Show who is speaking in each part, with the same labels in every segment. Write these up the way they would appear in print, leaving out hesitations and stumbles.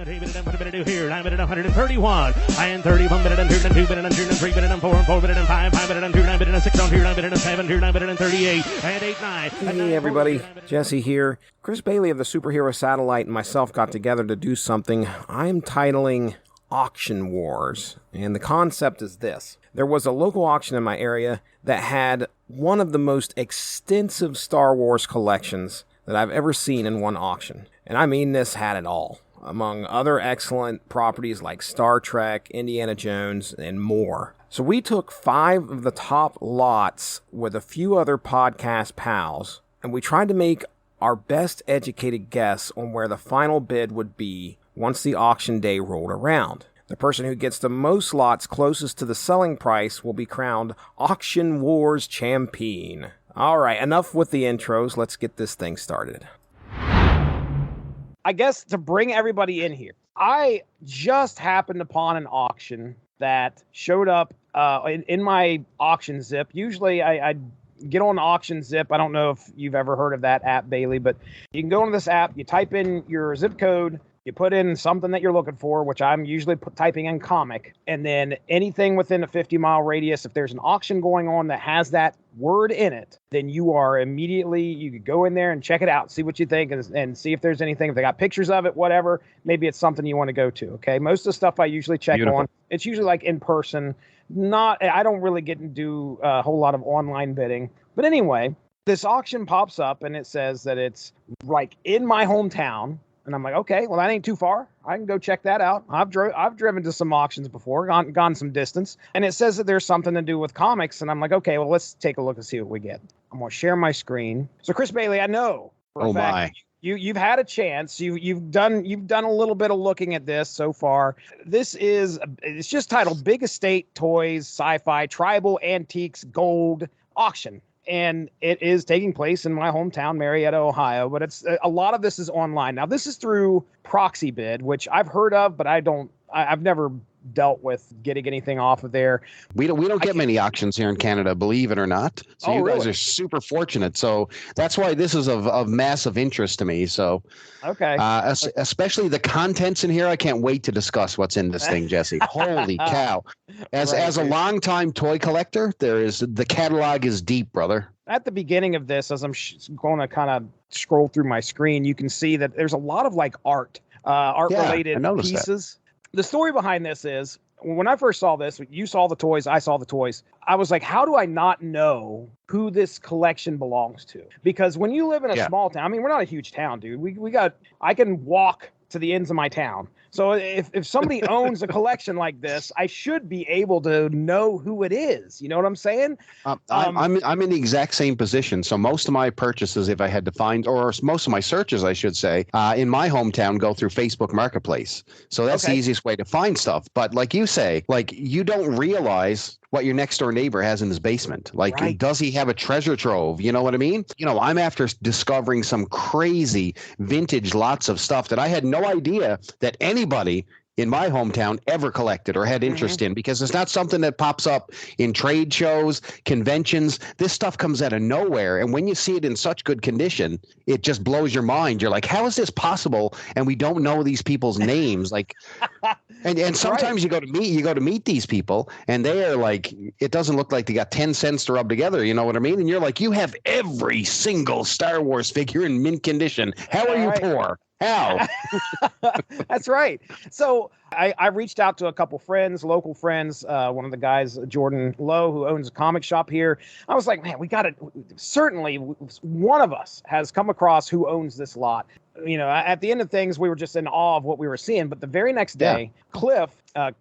Speaker 1: do here. 9 minute 131. And 31 minute and 2 and 2 minute and 2 and 3 minute and 4 and 4 minute and 5 minute and 2 9 minute and 6 on 2 9 minute and 7 2 9 minute and 38 and 8 9.
Speaker 2: Hey everybody, Jesse here. Chris Bailey of the Superhero Satellite and myself got together to do something I'm titling Auction Wars. And the concept is this. There was a local auction in my area that had one of the most extensive Star Wars collections that I've ever seen in one auction. And I mean, this had it all, among other excellent properties like Star Trek, Indiana Jones, and more. So we took 5 of the top lots with a few other podcast pals, and we tried to make our best educated guess on where the final bid would be once the auction day rolled around. The person who gets the most lots closest to the selling price will be crowned Auction Wars Champieen. All right, enough with the intros. Let's get this thing started.
Speaker 3: I guess to bring everybody in here, I just happened upon an auction that showed up in my auction zip. Usually I get on Auction Zip. I don't know if you've ever heard of that app, Bailey, but you can go into this app, you type in your zip code, you put in something that you're looking for, which I'm usually typing in comic, and then anything within a 50-mile radius, if there's an auction going on that has that word in it, then you could go in there and check it out, see what you think, and see if there's anything, if they got pictures of it, whatever, maybe it's something you want to go to, okay? Most of the stuff I usually check on, it's usually like in person. I don't really get to do a whole lot of online bidding. But anyway, this auction pops up and it says that it's like in my hometown. And I'm like, okay, well, that ain't too far. I can go check that out. I've driven to some auctions before, gone some distance. And it says that there's something to do with comics. And I'm like, okay, well, let's take a look and see what we get. I'm going to share my screen. So Chris Bailey, I know for a fact, you've had a chance. You've done a little bit of looking at this so far. It's just titled Big Estate Toys Sci-Fi Tribal Antiques Gold Auction. And it is taking place in my hometown, Marietta, Ohio. But a lot of this is online. Now, this is through Proxy Bid, which I've heard of, but I've never dealt with getting anything off of there.
Speaker 4: We don't get many auctions here in Canada, believe it or not. So you guys are super fortunate. So that's why this is of massive interest to me. So
Speaker 3: okay,
Speaker 4: especially the contents in here. I can't wait to discuss what's in this thing, Jesse. Holy cow! As a longtime toy collector, the catalog is deep, brother.
Speaker 3: At the beginning of this, as I'm going to kind of scroll through my screen, you can see that there's a lot of like art-related pieces. The story behind this is, when I first saw this, you saw the toys, I saw the toys. I was like, how do I not know who this collection belongs to? Because when you live in a small town, I mean, we're not a huge town, dude. I can walk to the ends of my town. So if somebody owns a collection like this, I should be able to know who it is. You know what I'm saying?
Speaker 4: I'm in the exact same position. So most of my purchases, if I had to find, or most of my searches, I should say, in my hometown go through Facebook Marketplace. So that's the easiest way to find stuff. But like you say, like you don't realize what your next door neighbor has in his basement. Like, does he have a treasure trove? You know what I mean? You know, I'm after discovering some crazy vintage lots of stuff that I had no idea that anybody in my hometown ever collected or had interest in, because it's not something that pops up in trade shows, conventions. This stuff comes out of nowhere. And when you see it in such good condition, it just blows your mind. You're like, how is this possible? And we don't know these people's names. Like, and sometimes you go to meet these people and they are like, it doesn't look like they got 10 cents to rub together. You know what I mean? And you're like, you have every single Star Wars figure in mint condition. How are you poor? How?
Speaker 3: That's right. So I reached out to a couple friends, local friends. One of the guys, Jordan Lowe, who owns a comic shop here. I was like, man, we got to, certainly one of us has come across who owns this lot. You know, at the end of things, we were just in awe of what we were seeing. But the very next day, Cliff, a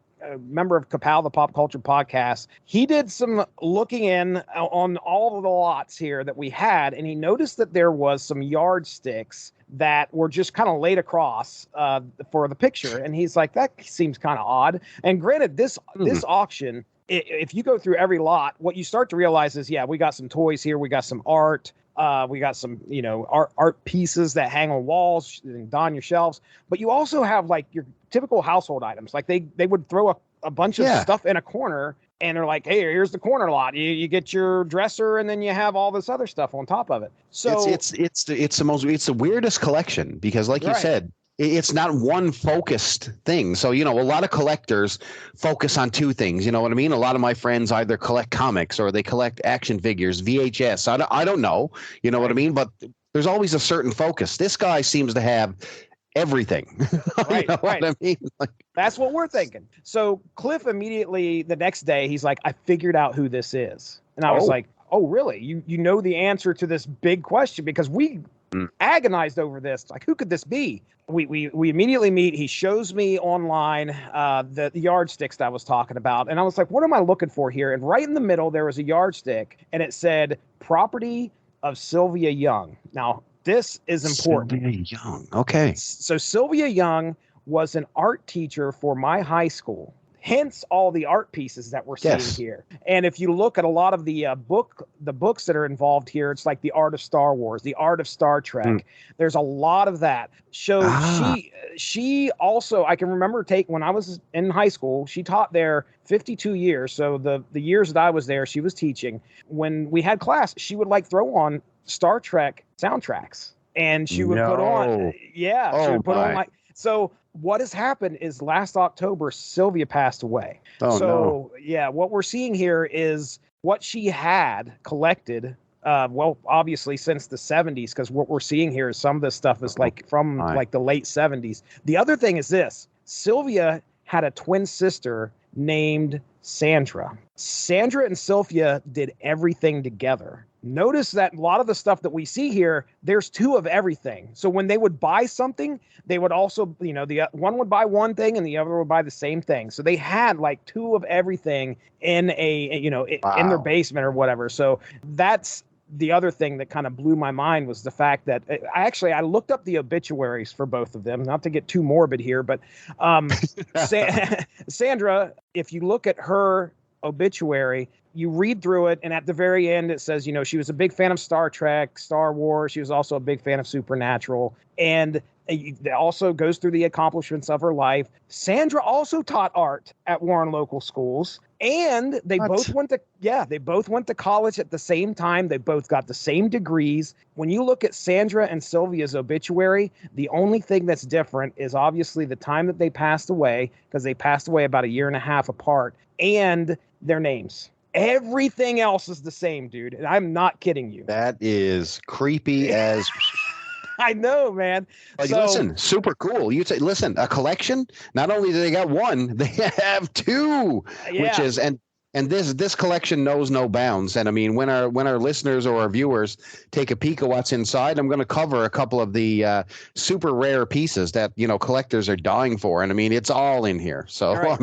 Speaker 3: member of Ka-Pow, the Pop Culture Podcast, he did some looking in on all of the lots here that we had, and he noticed that there was some yardsticks that were just kind of laid across for the picture. And he's like, that seems kind of odd. And granted, this auction, if you go through every lot, what you start to realize is, we got some toys here. We got some art. We got some, art pieces that hang on walls and on your shelves. But you also have like your typical household items. Like they would throw a bunch of stuff in a corner, and they're like, hey, here's the corner lot. You get your dresser, and then you have all this other stuff on top of it. So
Speaker 4: it's the weirdest collection, because like you said, It's not one focused thing. So, a lot of collectors focus on two things. You know what I mean? A lot of my friends either collect comics or they collect action figures, VHS. I don't know. You know what I mean? But there's always a certain focus. This guy seems to have everything.
Speaker 3: Right,
Speaker 4: what I mean?
Speaker 3: That's what we're thinking. So Cliff immediately the next day, he's like, I figured out who this is. And I was like, oh, really? You know the answer to this big question? Because we agonized over this. Like, who could this be? We immediately meet. He shows me online the yardsticks that I was talking about. And I was like, what am I looking for here? And right in the middle, there was a yardstick. And it said, property of Sylvia Young. Now, this is important.
Speaker 4: Sylvia Young. Okay.
Speaker 3: So Sylvia Young was an art teacher for my high school. Hence all the art pieces that we're seeing here. And if you look at a lot of the books that are involved here, it's like the art of Star Wars, the art of Star Trek. There's a lot of that. So she also, I can remember when I was in high school, she taught there 52 years. So the years that I was there, she was teaching. When we had class, she would like throw on Star Trek soundtracks, and she would put on, she would put on so what has happened is last October, Sylvia passed away. What we're seeing here is what she had collected, obviously since the 70s, because what we're seeing here is some of this stuff is like from like the late 70s. The other thing is this: Sylvia had a twin sister named Sandra. Sandra and Sylvia did everything together. Notice that a lot of the stuff that we see here, there's two of everything. So when they would buy something, they would also, the one would buy one thing and the other would buy the same thing. So they had like two of everything in in their basement or whatever. So that's the other thing that kind of blew my mind, was the fact that I looked up the obituaries for both of them, not to get too morbid here, but Sandra, if you look at her obituary, you read through it, and at the very end it says, she was a big fan of Star Trek, Star Wars. She was also a big fan of Supernatural, and it also goes through the accomplishments of her life. Sandra also taught art at Warren local schools, and they both went to college at the same time. They both got the same degrees. When you look at Sandra and Sylvia's obituary, the only thing that's different is obviously the time that they passed away, because they passed away about a year and a half apart, and their names. Everything else is the same, dude. And I'm not kidding you.
Speaker 4: That is creepy as...
Speaker 3: I know, man.
Speaker 4: Listen, super cool. You'd say, listen, a collection, not only do they got one, they have two, which is, and this collection knows no bounds. And I mean, when our listeners or our viewers take a peek at what's inside, I'm going to cover a couple of the super rare pieces that, collectors are dying for. And I mean, it's all in here. So,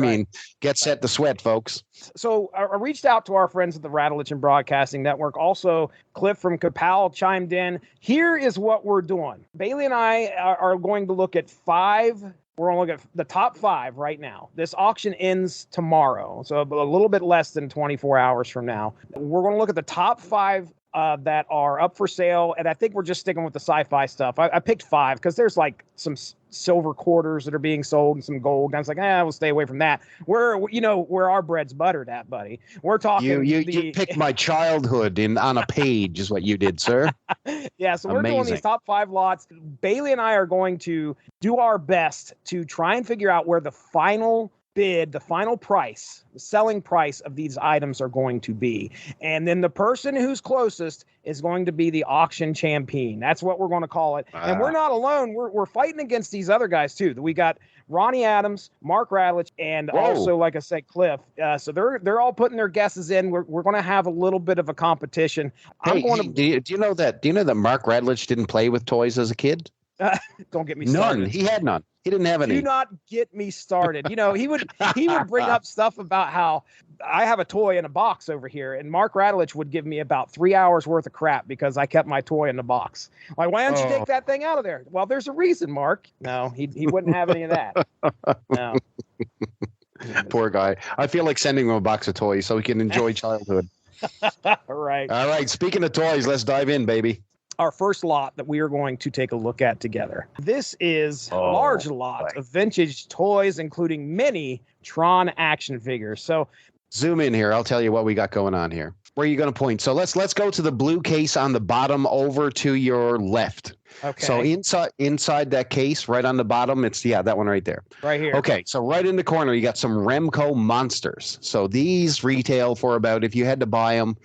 Speaker 4: get set to sweat, folks.
Speaker 3: So I reached out to our friends at the Radulich and Broadcasting Network. Also, Cliff from Ka-Pow chimed in. Here is what we're doing. Bailey and I are going to look at five. We're going to look at the top five right now. This auction ends tomorrow, so a little bit less than 24 hours from now. We're going to look at the top five that are up for sale, and I think we're just sticking with the sci-fi stuff. I picked five because there's like some silver quarters that are being sold and some gold. And I was like, we'll stay away from that. Where our bread's buttered at, buddy. We're talking.
Speaker 4: You picked my childhood on a page, is what you did, sir.
Speaker 3: Yeah, so we're doing these top five lots. Bailey and I are going to do our best to try and figure out where the final bid, the final price, the selling price of these items are going to be. And then the person who's closest is going to be the auction champion. That's what we're going to call it. And we're not alone. We're fighting against these other guys too. We got Ronnie Adams, Mark Radulich, and also, like I said, Cliff. So they're all putting their guesses in. We're going to have a little bit of a competition.
Speaker 4: Do you know that Mark Radulich didn't play with toys as a kid?
Speaker 3: Don't get me started.
Speaker 4: None. He had none. He didn't have any.
Speaker 3: Do not get me started. He would bring up stuff about how I have a toy in a box over here, and Mark Radulich would give me about 3 hours worth of crap because I kept my toy in the box. Like, why don't you take that thing out of there? Well, there's a reason, Mark. No, he wouldn't have any of that. No.
Speaker 4: Poor guy. I feel like sending him a box of toys so he can enjoy childhood.
Speaker 3: All right.
Speaker 4: Speaking of toys, let's dive in, baby.
Speaker 3: Our first lot that we are going to take a look at together. This is a large lot of vintage toys, including many Tron action figures. So
Speaker 4: zoom in here. I'll tell you what we got going on here. Where are you going to point? So let's go to the blue case on the bottom over to your left.
Speaker 3: Okay.
Speaker 4: So inside that case, right on the bottom, it's that one right there.
Speaker 3: Right here.
Speaker 4: Okay, so right in the corner, you got some Remco monsters. So these retail for about, if you had to buy them,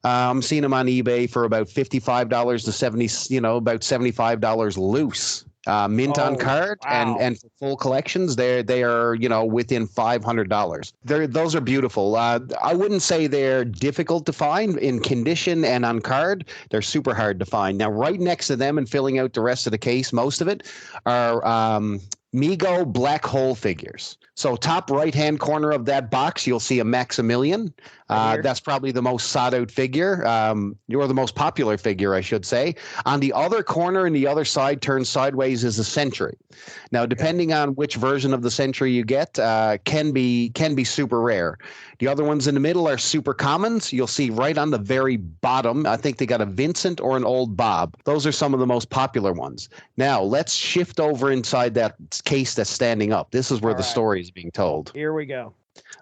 Speaker 4: I'm seeing them on eBay for about $55 to about $75 loose. Mint on card,
Speaker 3: wow.
Speaker 4: and for full collections, they are within $500. Those are beautiful. I wouldn't say they're difficult to find in condition and on card. They're super hard to find. Now, right next to them and filling out the rest of the case, most of it are Mego black hole figures. So top right-hand corner of that box, you'll see a Maximilian. That's probably the most sought-out figure, or the most popular figure, I should say. On the other corner and the other side, turned sideways, is a Sentry. Now, depending on which version of the Sentry you get, can be super rare. The other ones in the middle are super commons. You'll see right on the very bottom, I think they got a Vincent or an old Bob. Those are some of the most popular ones. Now, let's shift over inside that case that's standing up. This is where the story is being told.
Speaker 3: Here we go.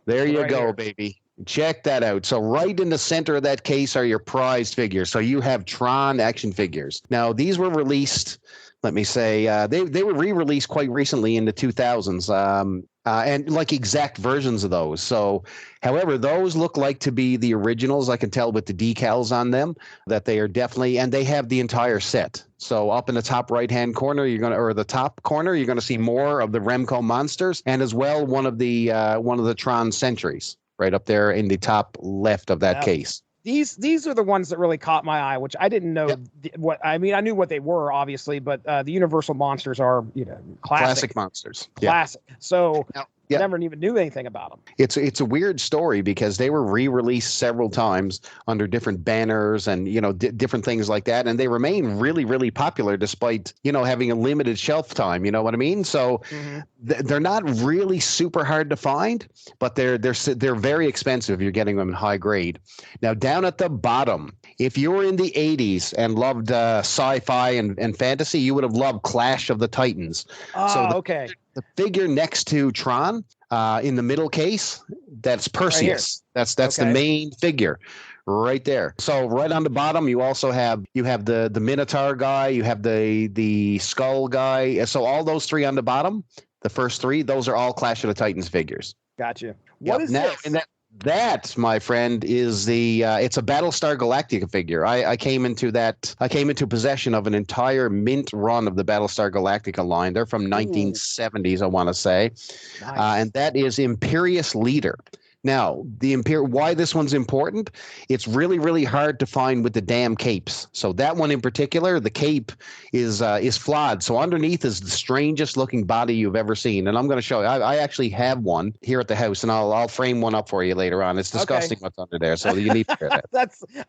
Speaker 4: There you go, baby. Check that out. So right in the center of that case are your prized figures. So you have Tron action figures. Now, these were released, let me say, they were re-released quite recently in the 2000s. And like exact versions of those. So, however, those look like to be the originals. I can tell with the decals on them that they are definitely, and they have the entire set. So up in the top right-hand corner, the top corner, you're gonna see more of the Remco monsters, and as well one of the Tron Sentries right up there in the top left of that case.
Speaker 3: These are the ones that really caught my eye, which I didn't know I knew what they were, obviously, but the Universal monsters are, classic
Speaker 4: monsters.
Speaker 3: Classic.
Speaker 4: Yeah.
Speaker 3: So I never even knew anything about them.
Speaker 4: It's a weird story because they were re-released several times under different banners and different things like that, and they remain really, really popular despite having a limited shelf time. You know what I mean? So they're not really super hard to find, but they're very expensive. You're getting them in high grade. Now down at the bottom, if you were in the 80s and loved sci-fi and fantasy, you would have loved Clash of the Titans.
Speaker 3: Okay.
Speaker 4: The figure next to Tron, in the middle case, that's Perseus. That's the main figure right there. So right on the bottom, you also have the Minotaur guy, you have the Skull guy. So all those three on the bottom, the first three, those are all Clash of the Titans figures.
Speaker 3: Gotcha. What is this?
Speaker 4: And that, my friend, is it's a Battlestar Galactica figure. I came into possession of an entire mint run of the Battlestar Galactica line. They're from 1970s, I want to say. Nice. And that is Imperious Leader. Now, why this one's important, it's really, really hard to find with the damn capes. So that one in particular, the cape is flawed. So underneath is the strangest looking body you've ever seen. And I'm going to show you. I actually have one here at the house, and I'll frame one up for you later on. It's disgusting what's under there. So you need to hear that.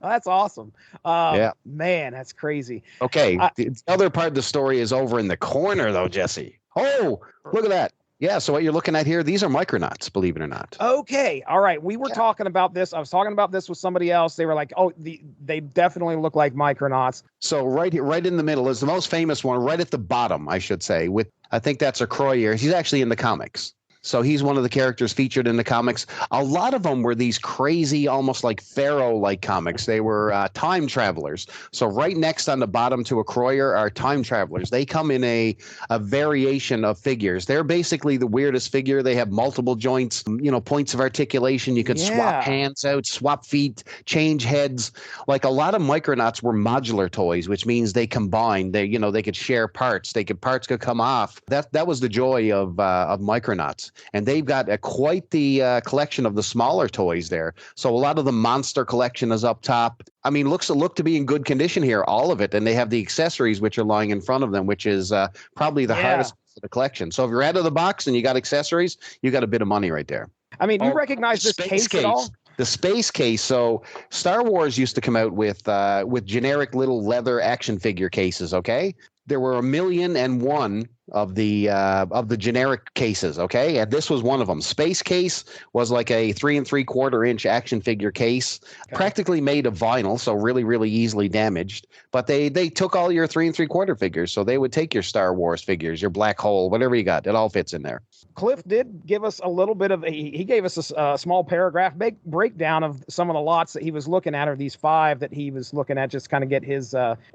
Speaker 3: That's awesome. Man, that's crazy.
Speaker 4: Okay. The other part of the story is over in the corner, though, Jesse. Oh, look at that. Yeah, so what you're looking at here, these are Micronauts, believe it or not.
Speaker 3: Okay, all right. We were talking about this. I was talking about this with somebody else. They were like, "Oh, they definitely look like Micronauts."
Speaker 4: So right here, right in the middle is the most famous one, right at the bottom, I should say. I think that's a Croyer. He's actually in the comics. So he's one of the characters featured in the comics. A lot of them were these crazy, almost like Pharaoh-like comics. They were time travelers. So right next on the bottom to a Croyer are time travelers. They come in a variation of figures. They're basically the weirdest figure. They have multiple joints, points of articulation. You can swap hands out, swap feet, change heads. Like a lot of Micronauts were modular toys, which means they combine. They could share parts. Parts could come off. That was the joy of Micronauts. And they've got quite the collection of the smaller toys there. So a lot of the monster collection is up top. I mean, look to be in good condition here, all of it. And they have the accessories which are lying in front of them, which is probably the hardest of the collection. So if you're out of the box and you got accessories, you got a bit of money right there.
Speaker 3: I mean, you recognize this case at all?
Speaker 4: The space case. So Star Wars used to come out with generic little leather action figure cases, okay? There were 1,000,001 of the generic cases. Okay, and this was one of them. Space Case was like a 3 3/4 inch action figure case, practically made of vinyl, so really really easily damaged. But they took all your 3 3/4 figures, so they would take your Star Wars figures, your Black Hole, whatever you got. It all fits in there.
Speaker 3: Cliff did give us a little bit of he gave us a small paragraph breakdown of some of the lots that he was looking at, or these 5 that he was looking at, just kind of get his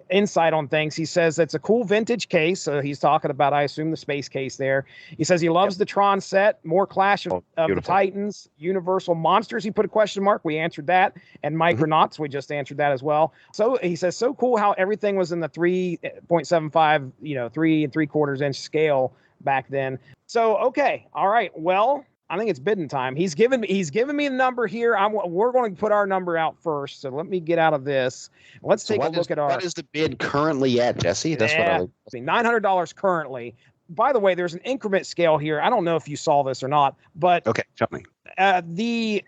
Speaker 3: insight on things. He says it's a cool vintage case. So he's talking about, I assume, the Space Case there. He says he loves the Tron set, more Clash of the Titans, Universal Monsters. He put a question mark. We answered that. And Micronauts, we just answered that as well. So he says, so cool how everything was in the 3.75, 3 3/4 inch scale back then. So, okay. All right. Well, I think it's bidding time. He's given me the number here. We're going to put our number out first. So let me get out of this. Let's take a look at our.
Speaker 4: What is the bid currently at, Jesse? That's what I
Speaker 3: see. $900 currently. By the way, there's an increment scale here. I don't know if you saw this or not, but
Speaker 4: okay, tell me.
Speaker 3: The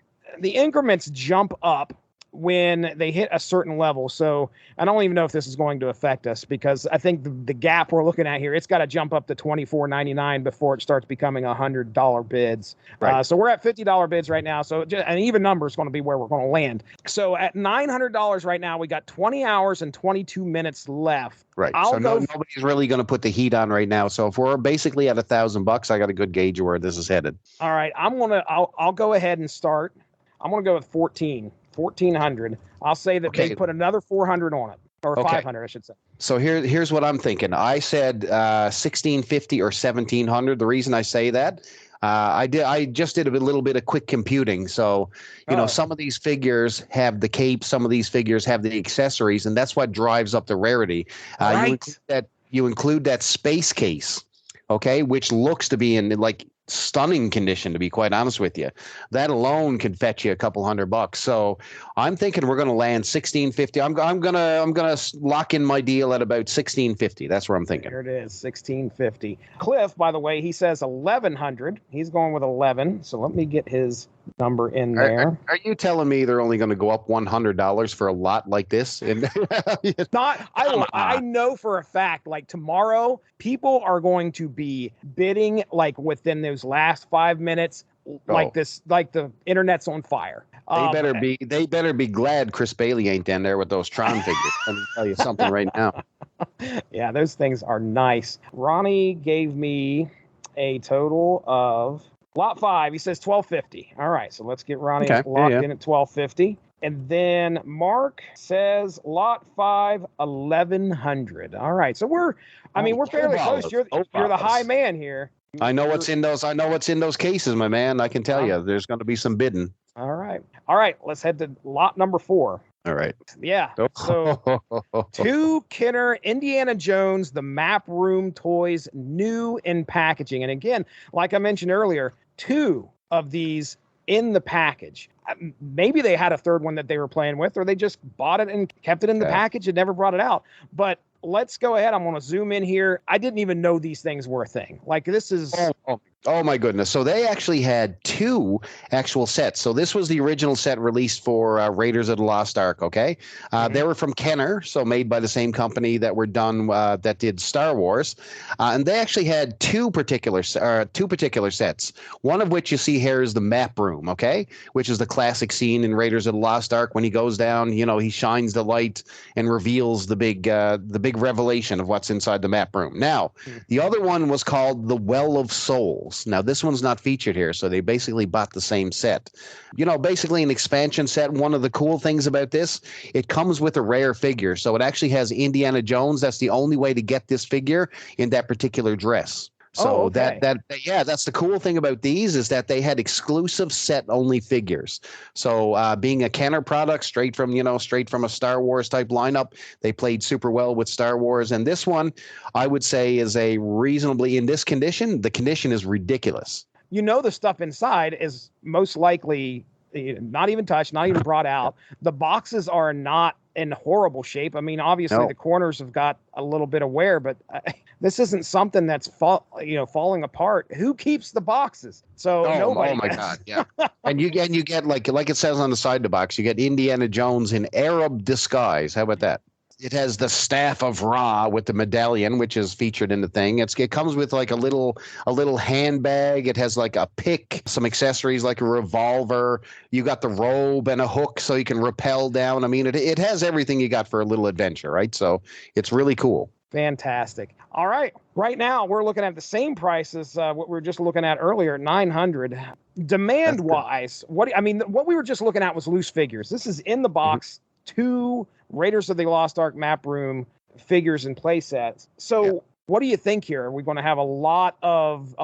Speaker 3: increments jump up when they hit a certain level. So I don't even know if this is going to affect us, because I think the gap we're looking at here, it's got to jump up to $24.99 before it starts becoming $100 bids.
Speaker 4: Right.
Speaker 3: So we're at $50 bids right now. So an even number is going to be where we're going to land. So at $900 right now, we got 20 hours and 22 minutes left.
Speaker 4: Right. So nobody's really going to put the heat on right now. So if we're basically at $1,000, I got a good gauge of where this is headed.
Speaker 3: All right. I'll go ahead and start. I'm going to go with 1,400. I'll say that they put another 400 on it, or 500, I should say.
Speaker 4: So here's what I'm thinking. I said 1,650 or 1,700. The reason I say that, I just did a little bit of quick computing. So, some of these figures have the cape, some of these figures have the accessories, and that's what drives up the rarity.
Speaker 3: Right.
Speaker 4: You include that Space Case, okay, which looks to be in like stunning condition, to be quite honest with you. That alone could fetch you a couple $100. So I'm thinking we're going to land 1,650. I'm gonna lock in my deal at about 1,650. That's where I'm thinking.
Speaker 3: There it is, 1,650. Cliff, by the way, he says 1,100. He's going with 11. So let me get his number in there.
Speaker 4: Are you telling me they're only going to go up $100 for a lot like this?
Speaker 3: I know for a fact, like tomorrow, people are going to be bidding like within those last 5 minutes, like the internet's on fire.
Speaker 4: They better be glad Chris Bailey ain't down there with those Tron figures. Let me tell you something right now.
Speaker 3: Yeah, those things are nice. Ronnie gave me a total of lot 5. He says 1,250. All right, so let's get Ronnie locked in at 1,250. And then Mark says lot 5, 1,100. All right, so we're fairly close. You're the high man here.
Speaker 4: I know what's in those cases, my man. I can tell you, there's going to be some bidding.
Speaker 3: All right. Let's head to lot number 4.
Speaker 4: All right.
Speaker 3: Yeah. So 2 Kenner Indiana Jones, the Map Room toys, new in packaging. And again, like I mentioned earlier, 2 of these in the package. Maybe they had a third one that they were playing with, or they just bought it and kept it in the package and never brought it out. But let's go ahead. I'm going to zoom in here. I didn't even know these things were a thing. Like, this is...
Speaker 4: Oh my goodness. So they actually had 2 actual sets. So this was the original set released for Raiders of the Lost Ark, okay? They were from Kenner, so made by the same company that were done, that did Star Wars. And they actually had two particular sets. One of which you see here is the map room, okay? Which is the classic scene in Raiders of the Lost Ark when he goes down, he shines the light and reveals the big revelation of what's inside the map room. Now, the other one was called the Well of Souls. Now, this one's not featured here, so they basically bought the same set. Basically an expansion set. One of the cool things about this, it comes with a rare figure. So it actually has Indiana Jones. That's the only way to get this figure in that particular dress. So that's the cool thing about these, is that they had exclusive set only figures. So being a Kenner product straight from a Star Wars type lineup, they played super well with Star Wars. And this one, I would say, is a reasonably, in this condition, the condition is ridiculous.
Speaker 3: The stuff inside is most likely not even touched, not even brought out. The boxes are not in horrible shape. I mean, obviously the corners have got a little bit of wear, but this isn't something that's falling apart. Who keeps the boxes? So nobody.
Speaker 4: Oh my God, yeah. and you get like it says on the side of the box, you get Indiana Jones in Arab disguise. How about that? It has the staff of Ra with the medallion, which is featured in the thing. It comes with like a little handbag. It has like a pick, some accessories like a revolver. You got the robe and a hook so you can rappel down. I mean, it has everything you got for a little adventure, right? So it's really cool.
Speaker 3: Fantastic. All right. Right now, we're looking at the same price as what we were just looking at earlier, $900. Demand-wise, what we were just looking at was loose figures. This is in the box, 2 Raiders of the Lost Ark map room figures and play sets. So what do you think here? Are we going to have a lot of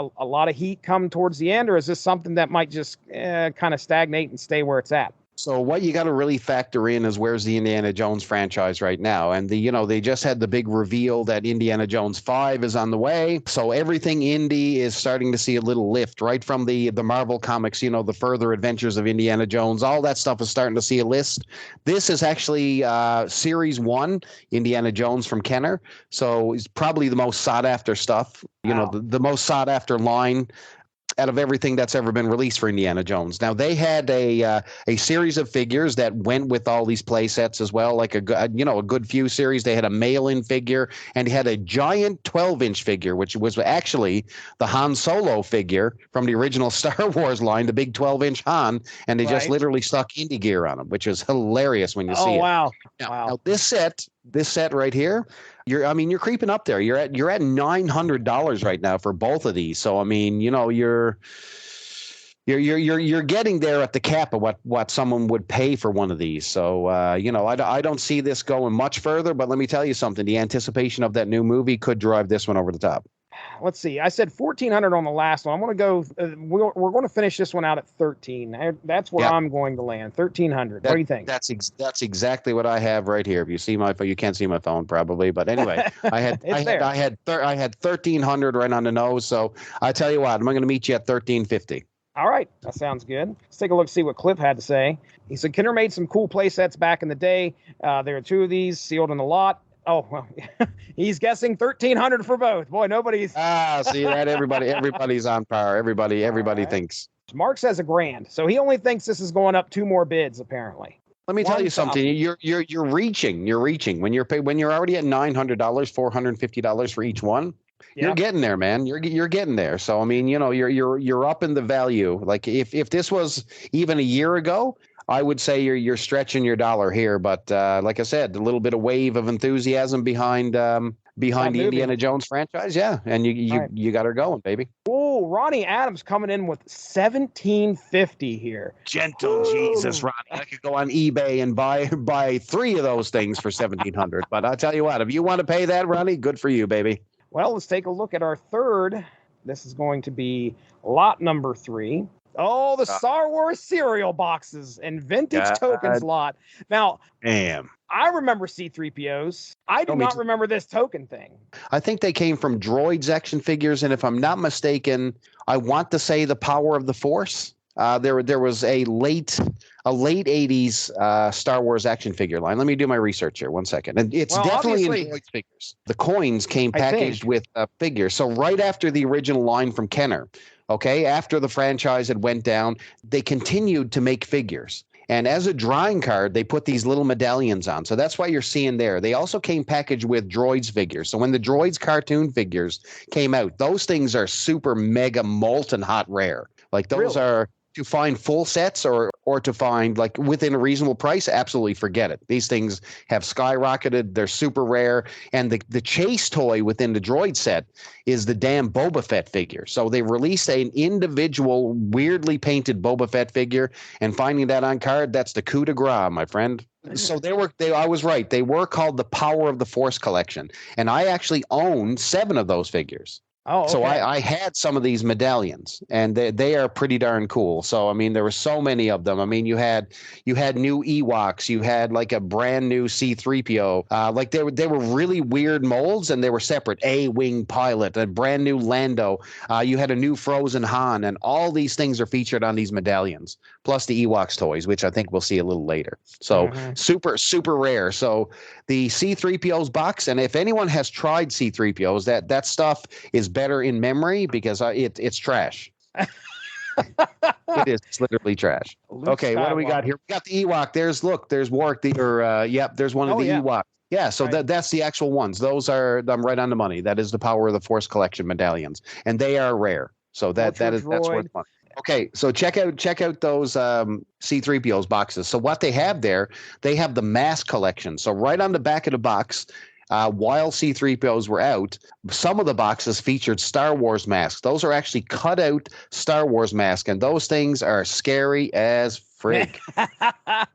Speaker 3: heat come towards the end, or is this something that might just kind of stagnate and stay where it's at?
Speaker 4: So what you got to really factor in is where's the Indiana Jones franchise right now? And they just had the big reveal that Indiana Jones 5 is on the way. So everything Indy is starting to see a little lift right from the Marvel comics, the further adventures of Indiana Jones. All that stuff is starting to see a list. This is actually series 1, Indiana Jones from Kenner. So it's probably the most sought after stuff,
Speaker 3: Wow.
Speaker 4: the most sought after line out of everything that's ever been released for Indiana Jones. Now they had a series of figures that went with all these play sets as well, like a good few series. They had a mail-in figure, and they had a giant 12-inch figure, which was actually the Han Solo figure from the original Star Wars line, the big 12-inch Han, and they just literally stuck indie gear on them, which is hilarious when you see it.
Speaker 3: Wow.
Speaker 4: Now this set right here, you're creeping up there. You're at $900 right now for both of these. So I mean, you're getting there at the cap of what someone would pay for one of these. So I don't see this going much further. But let me tell you something: the anticipation of that new movie could drive this one over the top.
Speaker 3: Let's see. I said 1,400 on the last one. I'm going to go. We're going to finish this one out at 13. That's where I'm going to land. 1,300. What do you think?
Speaker 4: That's exactly what I have right here. If you see my phone, you can't see my phone probably, but anyway, I had 1,300 right on the nose. So I tell you what, I'm going to meet you at 1,350.
Speaker 3: All right, that sounds good. Let's take a look, see what Cliff had to say. He said Kenner made some cool play sets back in the day. There are 2 of these sealed in the lot. Oh, well, he's guessing 1,300 for both. Boy, nobody's.
Speaker 4: See that? Everybody's on par. Everybody thinks.
Speaker 3: Mark says $1,000, so he only thinks this is going up 2 more bids apparently.
Speaker 4: Let me tell you something. You're reaching. When you're already at $900, $450 for each one. You're getting there, man. You're getting there. So I mean, you're up in the value. Like if this was even a year ago, I would say you're stretching your dollar here, but like I said, a little bit of wave of enthusiasm behind the Indiana Jones franchise, and you got her going, baby.
Speaker 3: Oh, Ronnie Adams coming in with $1,750 here.
Speaker 4: Gentle Jesus, Ronnie! I could go on eBay and buy 3 of those things for $1,700. But I'll tell you what, if you want to pay that, Ronnie, good for you, baby.
Speaker 3: Well, let's take a look at our third. This is going to be lot number 3. Oh, the Star Wars cereal boxes and vintage tokens lot. Now, I remember C-3POs. I do not remember this token thing.
Speaker 4: I think they came from Droids action figures, and if I'm not mistaken, I want to say the Power of the Force. There was a late 80s Star Wars action figure line. Let me do my research here. 1 second. And it's definitely in Droids figures. The coins came packaged with a figure. So right after the original line from Kenner, okay, after the franchise had went down, they continued to make figures. And as a drawing card, they put these little medallions on. So that's why you're seeing there. They also came packaged with Droids figures. So when the Droids cartoon figures came out, those things are super mega molten hot rare. Like those are to find full sets or to find like within a reasonable price, absolutely forget it. These things have skyrocketed. They're super rare. And the chase toy within the droid set is the damn Boba Fett figure. So they released an individual weirdly painted Boba Fett figure, and finding that on card, that's the coup de grace, my friend. So I was right. They were called the Power of the Force collection. And I actually own 7 of those figures.
Speaker 3: Oh, okay.
Speaker 4: So I had some of these medallions, and they are pretty darn cool. So I mean, there were so many of them. I mean, you had new Ewoks, you had like a brand new C-3PO. Like they were really weird molds, and they were separate. A-wing pilot, a brand new Lando. You had a new Frozen Han, and all these things are featured on these medallions, plus the Ewoks toys, which I think we'll see a little later. So super, super rare. So the C-3PO's box, and if anyone has tried C-3POs, that stuff is better in memory because it's trash. It is. It's literally trash. Okay, what do we got here? We got the Ewok. There's Warwick. There's one of the Ewoks. Yeah, so
Speaker 3: Right.
Speaker 4: that's the actual ones. Those are, I'm right on the money. That is the Power of the Force collection medallions, and they are rare. So that's worth
Speaker 3: Droid.
Speaker 4: money. Okay, so check out those C3PO's boxes. So what they have there, they have the mask collection. So right on the back of the box, while C3POs were out, some of the boxes featured Star Wars masks. Those are actually cut out Star Wars masks, and those things are scary as frig.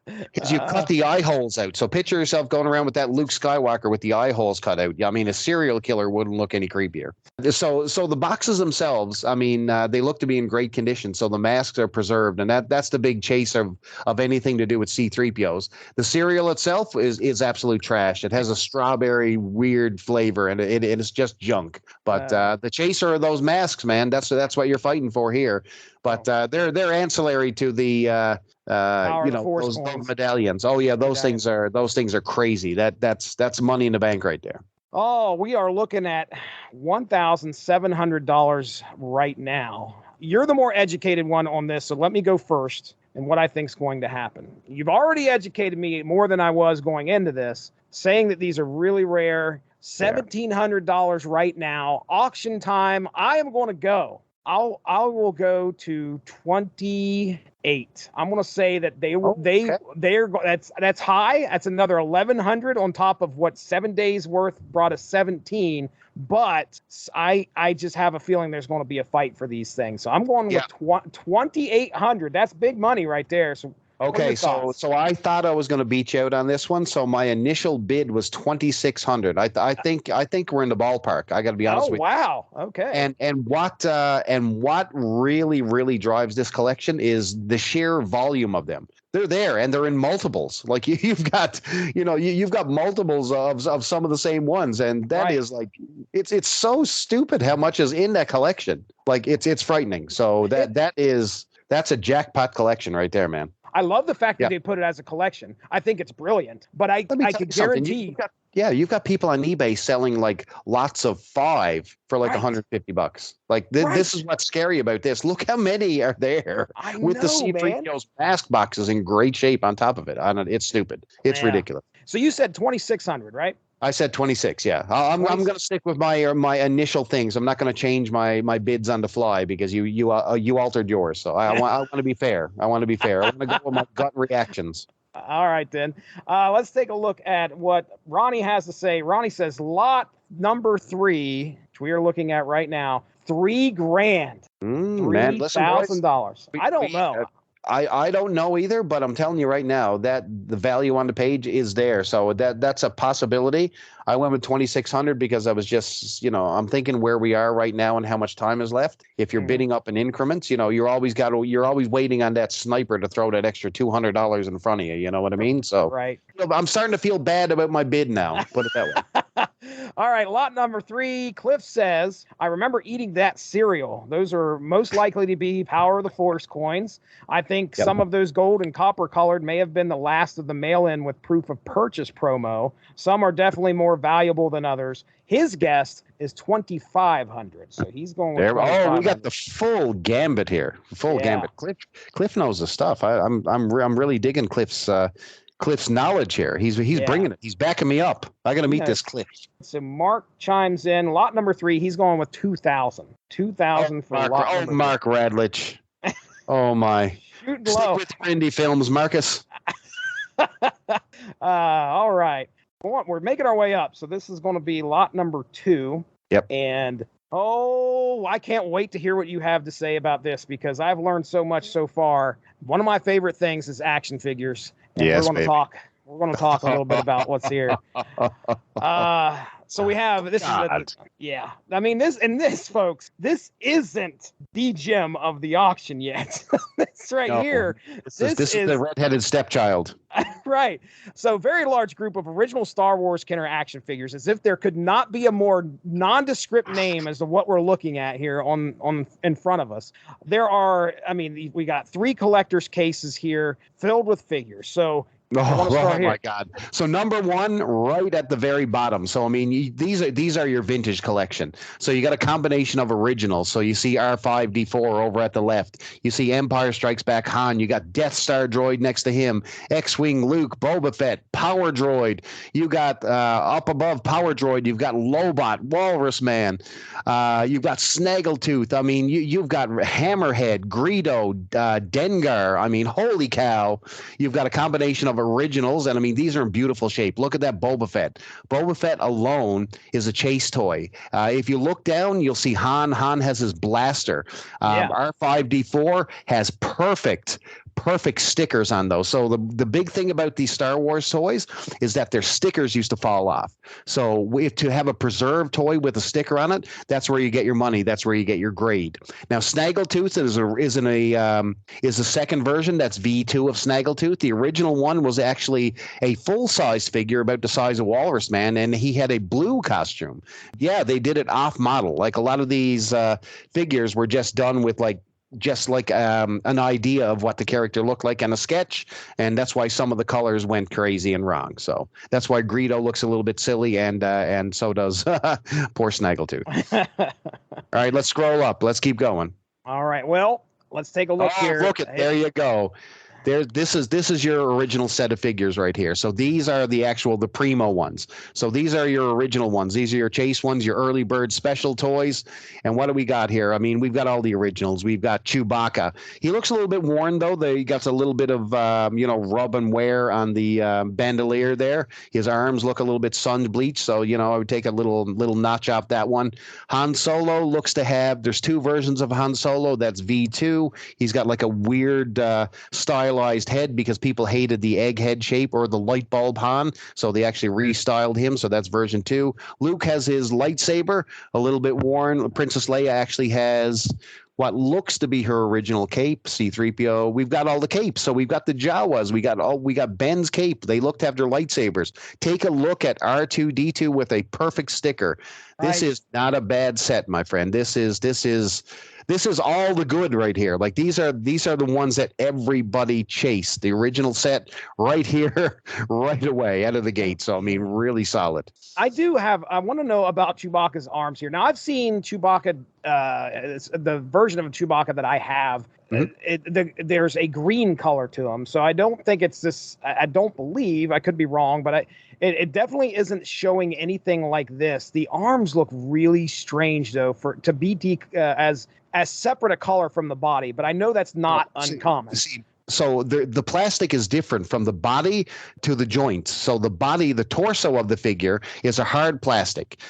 Speaker 4: Because you cut the eye holes out. So picture yourself going around with that Luke Skywalker with the eye holes cut out. I mean, a serial killer wouldn't look any creepier. So the boxes themselves, I mean, they look to be in great condition. So the masks are preserved, and that's the big chase of anything to do with C3POs. The cereal itself is absolute trash. It has a strawberry weird flavor, and it is just junk. But the chaser of those masks, man, that's what you're fighting for here. But they're ancillary to the those medallions. Oh yeah, those things are crazy. That's money in the bank right there.
Speaker 3: Oh, we are looking at $1,700 right now. You're the more educated one on this, so let me go first and what I think is going to happen. You've already educated me more than I was going into this, saying that these are really rare. $1,700 right now. Auction time. I am going to go. I will go to 28. I'm going to say that that's high. That's another 1,100 on top of what 7 days worth brought us 17. But I just have a feeling there's going to be a fight for these things. So I'm going with 2,800. That's big money right there. So
Speaker 4: okay, so I thought I was going to beat you out on this one. So my initial bid was 2,600. I think we're in the ballpark. I got to be honest with you.
Speaker 3: Oh wow, okay.
Speaker 4: And what really drives this collection is the sheer volume of them. They're there and they're in multiples. Like you've got multiples of some of the same ones, and that is like it's so stupid how much is in that collection. Like it's frightening. So that's a jackpot collection right there, man.
Speaker 3: I love the fact that they put it as a collection. I think it's brilliant. But I could guarantee
Speaker 4: you've got people on eBay selling like lots of 5 for like $150. Like this is what's scary about this. Look how many are there with the C3PO's mask boxes in great shape on top of it. It's stupid. It's ridiculous.
Speaker 3: So you said 2,600, right?
Speaker 4: I said 26. Yeah, I'm going to stick with my initial things. I'm not going to change my bids on the fly because you altered yours. So I want to be fair. I want to go with my gut reactions.
Speaker 3: All right, then. Let's take a look at what Ronnie has to say. Ronnie says lot number 3, which we are looking at right now, $3,000. $3,000. I don't know.
Speaker 4: I don't know either, but I'm telling you right now that the value on the page is there. So that's a possibility. I went with 2,600 because I was just, I'm thinking where we are right now and how much time is left. If you're bidding up in increments, you're always waiting on that sniper to throw that extra $200 in front of you. You know what I mean? So I'm starting to feel bad about my bid now. Put it that way.
Speaker 3: All right, lot number 3. Cliff says, I remember eating that cereal. Those are most likely to be Power of the Force coins. I think some of those gold and copper colored may have been the last of the mail-in with proof of purchase promo. Some are definitely more valuable than others. His guess is 2,500. So he's going with
Speaker 4: we got the full gambit here. Gambit. Cliff knows the stuff. I'm really digging Cliff's knowledge here. He's bringing it. He's backing me up. I got to meet this Cliff.
Speaker 3: So Mark chimes in. Lot number 3, he's going with 2,000. 2,000 for lot number 3.
Speaker 4: Mark Radulich. Oh my.
Speaker 3: Shooting
Speaker 4: Stick
Speaker 3: low.
Speaker 4: with indie films, Marcus.
Speaker 3: All right. We're making our way up. So this is going to be lot number 2.
Speaker 4: Yep.
Speaker 3: And I can't wait to hear what you have to say about this because I've learned so much so far. One of my favorite things is action figures. And
Speaker 4: yes,
Speaker 3: we're going to talk a little bit about what's here. So we have this. I mean, this, folks, this isn't the gem of the auction yet. This here. This is
Speaker 4: the redheaded stepchild.
Speaker 3: Right. So very large group of original Star Wars Kenner action figures, as if there could not be a more nondescript name as to what we're looking at here on in front of us. There are, we got 3 collector's cases here filled with figures. So
Speaker 4: Oh my God! So number one, right at the very bottom. So I mean, these are your vintage collection. So you got a combination of originals. So you see R5D4 over at the left. You see Empire Strikes Back Han. You got Death Star droid next to him. X-wing Luke, Boba Fett, Power Droid. You got up above Power Droid. You've got Lobot, Walrus Man. You've got Snaggletooth. I mean, you've got Hammerhead, Greedo, Dengar. I mean, holy cow! You've got a combination of originals, and I mean, these are in beautiful shape. Look at that Boba Fett. Boba Fett alone is a chase toy. If you look down, you'll see Han. Han has his blaster. R5D4 has perfect stickers on those. So the big thing about these Star Wars toys is that their stickers used to fall off. So to have a preserved toy with a sticker on it, that's where you get your money. That's where you get your grade. Now Snaggletooth is a second version. That's V2 of Snaggletooth. The original one was actually a full-size figure about the size of Walrus Man, and he had a blue costume. Yeah, they did it off model. Like a lot of these figures were just done with an idea of what the character looked like in a sketch, and that's why some of the colors went crazy and wrong. So that's why Greedo looks a little bit silly, and so does poor Snaggletooth. All right, let's scroll up. Let's keep going.
Speaker 3: All right, well, let's take a look here.
Speaker 4: There you go. This is your original set of figures right here. So these are the primo ones. So these are your original ones. These are your chase ones, your early bird special toys. And what do we got here? I mean, we've got all the originals. We've got Chewbacca. He looks a little bit worn though. He got a little bit of rub and wear on the bandolier there. His arms look a little bit sun bleached. So I would take a little notch off that one. Han Solo looks to have. There's two versions of Han Solo. That's V2. He's got like a weird stylized head because people hated the egg head shape or the light bulb Han, so they actually restyled him. So that's version 2. Luke has his lightsaber, a little bit worn. Princess Leia actually has what looks to be her original cape. C-3PO. We've got all the capes. So we've got the Jawas. We got Ben's cape. They look to have their lightsabers. Take a look at R2D2 with a perfect sticker. This is not a bad set, my friend. This is all the good right here. Like these are the ones that everybody chased. The original set right here, right away out of the gate. So I mean, really solid.
Speaker 3: I want to know about Chewbacca's arms here. Now I've seen Chewbacca, the version of Chewbacca that I have. Mm-hmm. There's a green color to him, so I don't think it's this. I don't believe. I could be wrong, but it definitely isn't showing anything like this. The arms look really strange though to be as separate a color from the body, but I know that's not uncommon.
Speaker 4: So the plastic is different from the body to the joints. So the body, the torso of the figure is a hard plastic.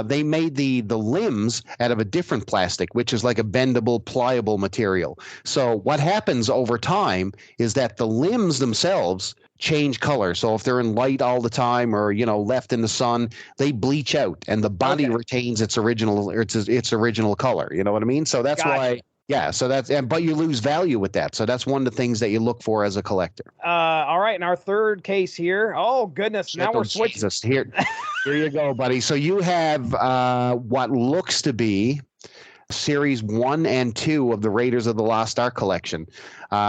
Speaker 4: They made the limbs out of a different plastic, which is like a bendable, pliable material. So what happens over time is that the limbs themselves change color. So if they're in light all the time or left in the sun, they bleach out and the body retains its original color. You know what I mean? So that's why. Yeah, so but you lose value with that. So that's one of the things that you look for as a collector.
Speaker 3: All right, in our third case here. Oh goodness, now we're switching.
Speaker 4: Jesus. Here you go, buddy. So you have what looks to be Series 1 and 2 of the Raiders of the Lost Ark collection.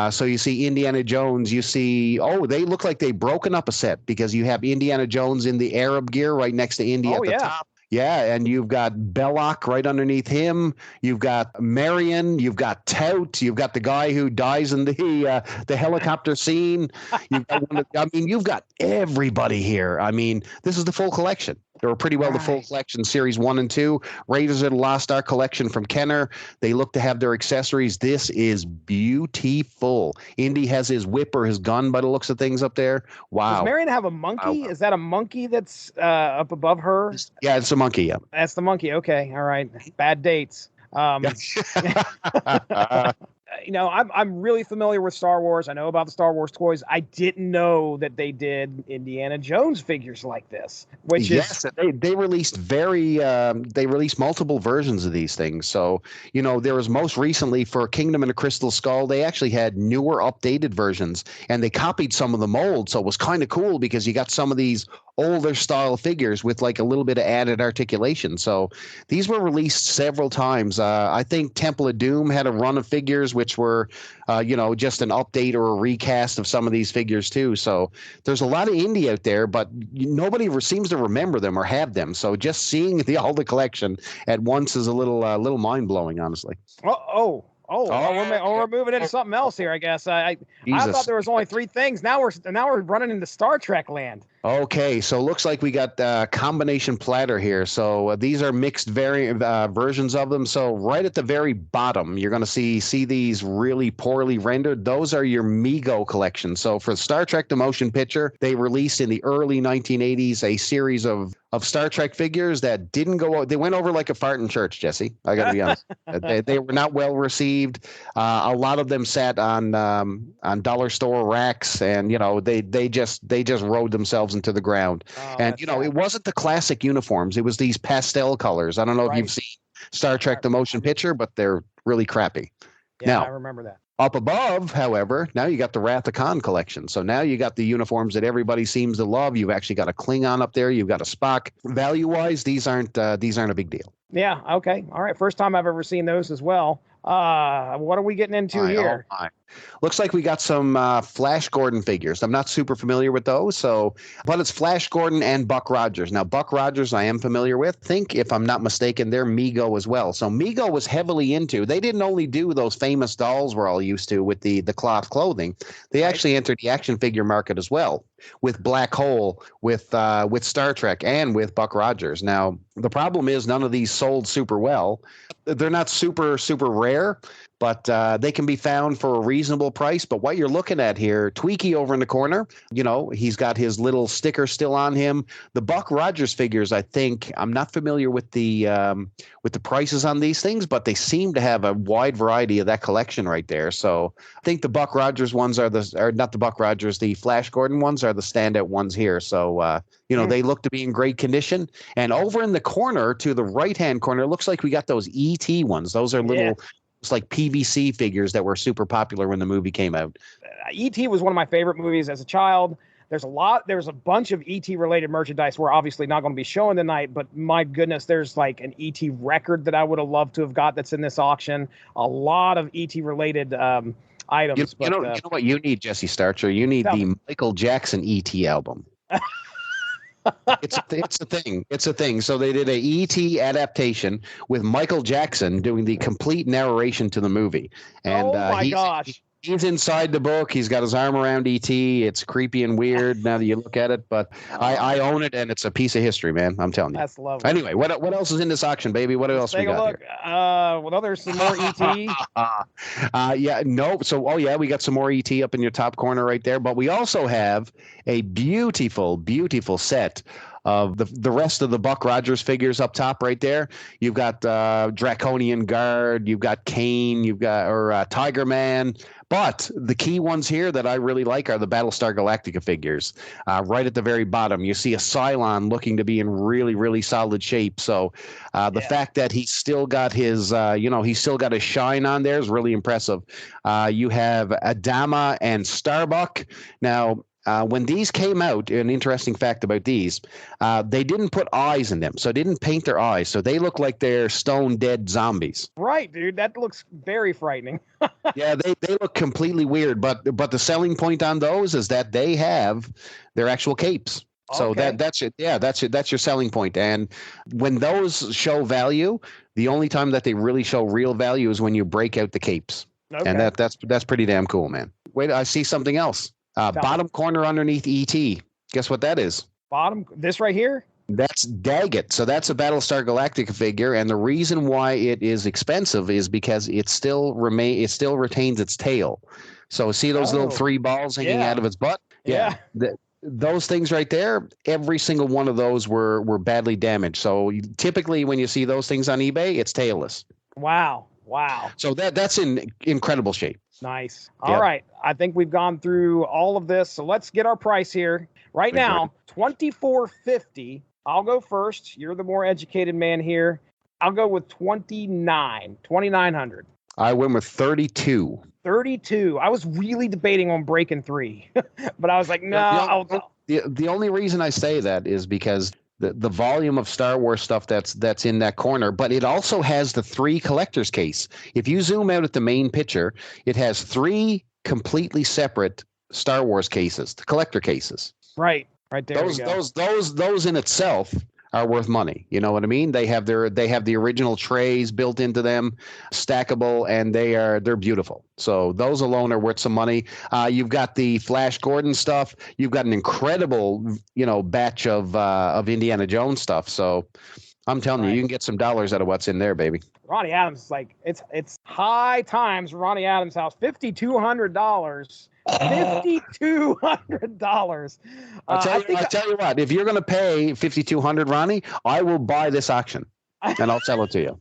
Speaker 4: So you see Indiana Jones, they look like they've broken up a set because you have Indiana Jones in the Arab gear right next to Indy at the top. Yeah, and you've got Belloc right underneath him. You've got Marion. You've got Tout. You've got the guy who dies in the helicopter scene. You've got everybody here. I mean, this is the full collection. They were pretty well the full collection, Series 1 and 2. Raiders of the Lost Ark collection from Kenner. They look to have their accessories. This is beautiful. Indy has his whip or his gun by the looks of things up there. Wow.
Speaker 3: Does Marion have a monkey? Wow. Is that a monkey that's up above her?
Speaker 4: Yeah, it's a monkey, yeah.
Speaker 3: That's the monkey. Okay, all right. Bad dates. I'm really familiar with Star Wars. I know about the Star Wars toys. I didn't know that they did Indiana Jones figures like this.
Speaker 4: They released they released multiple versions of these things. So there was most recently for Kingdom and the Crystal Skull. They actually had newer, updated versions, and they copied some of the molds. So it was kind of cool because you got some of these older style figures with like a little bit of added articulation. So these were released several times. I think Temple of Doom had a run of figures which were, just an update or a recast of some of these figures too. So there's a lot of indie out there, but nobody seems to remember them or have them. So just seeing all the collection at once is a little mind blowing, honestly.
Speaker 3: We're moving into something else here, I guess. I thought there was only 3 things. Now we're running into Star Trek land.
Speaker 4: Okay, so looks like we got a combination platter here. So these are mixed variant versions of them. So right at the very bottom, you're going to see these really poorly rendered. Those are your Mego collection. So for Star Trek The Motion Picture, they released in the early 1980s a series of Star Trek figures that didn't go. They went over like a fart in church, Jesse. I got to be honest. They were not well received. A lot of them sat on dollar store racks, and they just rode themselves into the ground. And it wasn't the classic uniforms. It was these pastel colors. I don't know if you've seen Star Trek The Motion Picture, but they're really crappy.
Speaker 3: Yeah, now, I remember that.
Speaker 4: Up above, however, now you got the Wrath of Khan collection. So now you got the uniforms that everybody seems to love. You've actually got a Klingon up there. You've got a Spock. Value-wise, these aren't a big deal.
Speaker 3: Yeah. Okay. All right. First time I've ever seen those as well. What are we getting into here?
Speaker 4: Looks like we got some Flash Gordon figures. I'm not super familiar with those, but it's Flash Gordon and Buck Rogers. Now, Buck Rogers I am familiar with. If I'm not mistaken, they're Mego as well. So Mego was heavily into. They didn't only do those famous dolls we're all used to with the cloth clothing. They actually entered the action figure market as well, with Black Hole, with Star Trek, and with Buck Rogers. Now, the problem is none of these sold super well. They're not super rare, but they can be found for a reasonable price. But what you're looking at here, Tweaky over in the corner, he's got his little sticker still on him. The Buck Rogers figures, I think, I'm not familiar with the prices on these things, but they seem to have a wide variety of that collection right there. So I think the Buck Rogers ones are not the Buck Rogers, the Flash Gordon ones are the standout ones here. So, they look to be in great condition. And over in the corner to the right-hand corner, it looks like we got those ET ones. Those are little... It's like PVC figures that were super popular when the movie came out.
Speaker 3: E.T. was one of my favorite movies as a child. There's a bunch of E.T. related merchandise we're obviously not going to be showing tonight, but my goodness, there's like an E.T. record that I would have loved to have got that's in this auction. A lot of E.T. related items.
Speaker 4: You know what you need, Jesse Starcher? You need the Michael Jackson E.T. album. It's a thing. So they did a E.T. adaptation with Michael Jackson doing the complete narration to the movie. And
Speaker 3: gosh.
Speaker 4: He's inside the book. He's got his arm around E.T. It's creepy and weird now that you look at it, but I own it, and it's a piece of history, man. I'm telling you.
Speaker 3: That's lovely.
Speaker 4: Anyway, what else is in this auction, baby? What else we got here?
Speaker 3: Well, there's some more E.T.
Speaker 4: We got some more E.T. up in your top corner right there, but we also have a beautiful, beautiful set of the rest of the Buck Rogers figures up top right there. You've got Draconian Guard, you've got Kane, you've got Tiger Man. But the key ones here that I really like are the Battlestar Galactica figures. Right at the very bottom, you see a Cylon looking to be in really, really solid shape. So the fact that he's still got his, he's still got his shine on there is really impressive. You have Adama and Starbuck. Now, when these came out, an interesting fact about these, they didn't put eyes in them, so they didn't paint their eyes, so they look like they're stone dead zombies.
Speaker 3: Right, dude, that looks very frightening.
Speaker 4: Yeah, they look completely weird, but the selling point on those is that they have their actual capes. So that's it. Yeah, that's your selling point. And when those show value, the only time that they really show real value is when you break out the capes. Okay. And that's pretty damn cool, man. Wait, I see something else. Bottom corner underneath ET. Guess what that is?
Speaker 3: This right here?
Speaker 4: That's Daggett. So that's a Battlestar Galactica figure, and the reason why it is expensive is because it still retains its tail. So see those little 3 balls hanging out of its butt?
Speaker 3: Yeah.
Speaker 4: Those things right there, every single one of those were badly damaged. So typically when you see those things on eBay, it's tailless.
Speaker 3: Wow.
Speaker 4: So that's in incredible shape.
Speaker 3: Nice. All right. I think we've gone through all of this. So let's get our price here. Right now, $24.50. I'll go first. You're the more educated man here. I'll go with $2,900.
Speaker 4: I went with $32.
Speaker 3: 32. I was really debating on breaking 3, but I was like, no.
Speaker 4: The only reason I say that is because the volume of Star Wars stuff that's in that corner, but it also has the 3 collector's case. If you zoom out at the main picture, it has 3 completely separate Star Wars cases, the collector cases.
Speaker 3: Right there.
Speaker 4: Those in itself are worth money. You know what I mean? They have the original trays built into them, stackable, and they're beautiful. So those alone are worth some money. You've got the Flash Gordon stuff. You've got an incredible, batch of Indiana Jones stuff. So I'm telling you, you can get some dollars out of what's in there, baby.
Speaker 3: Ronnie Adams, it's high times. Ronnie Adams' house, $5,200. $5,200.
Speaker 4: I'll tell you what. If you're going to pay $5,200, Ronnie, I will buy this auction, and I'll sell it to you.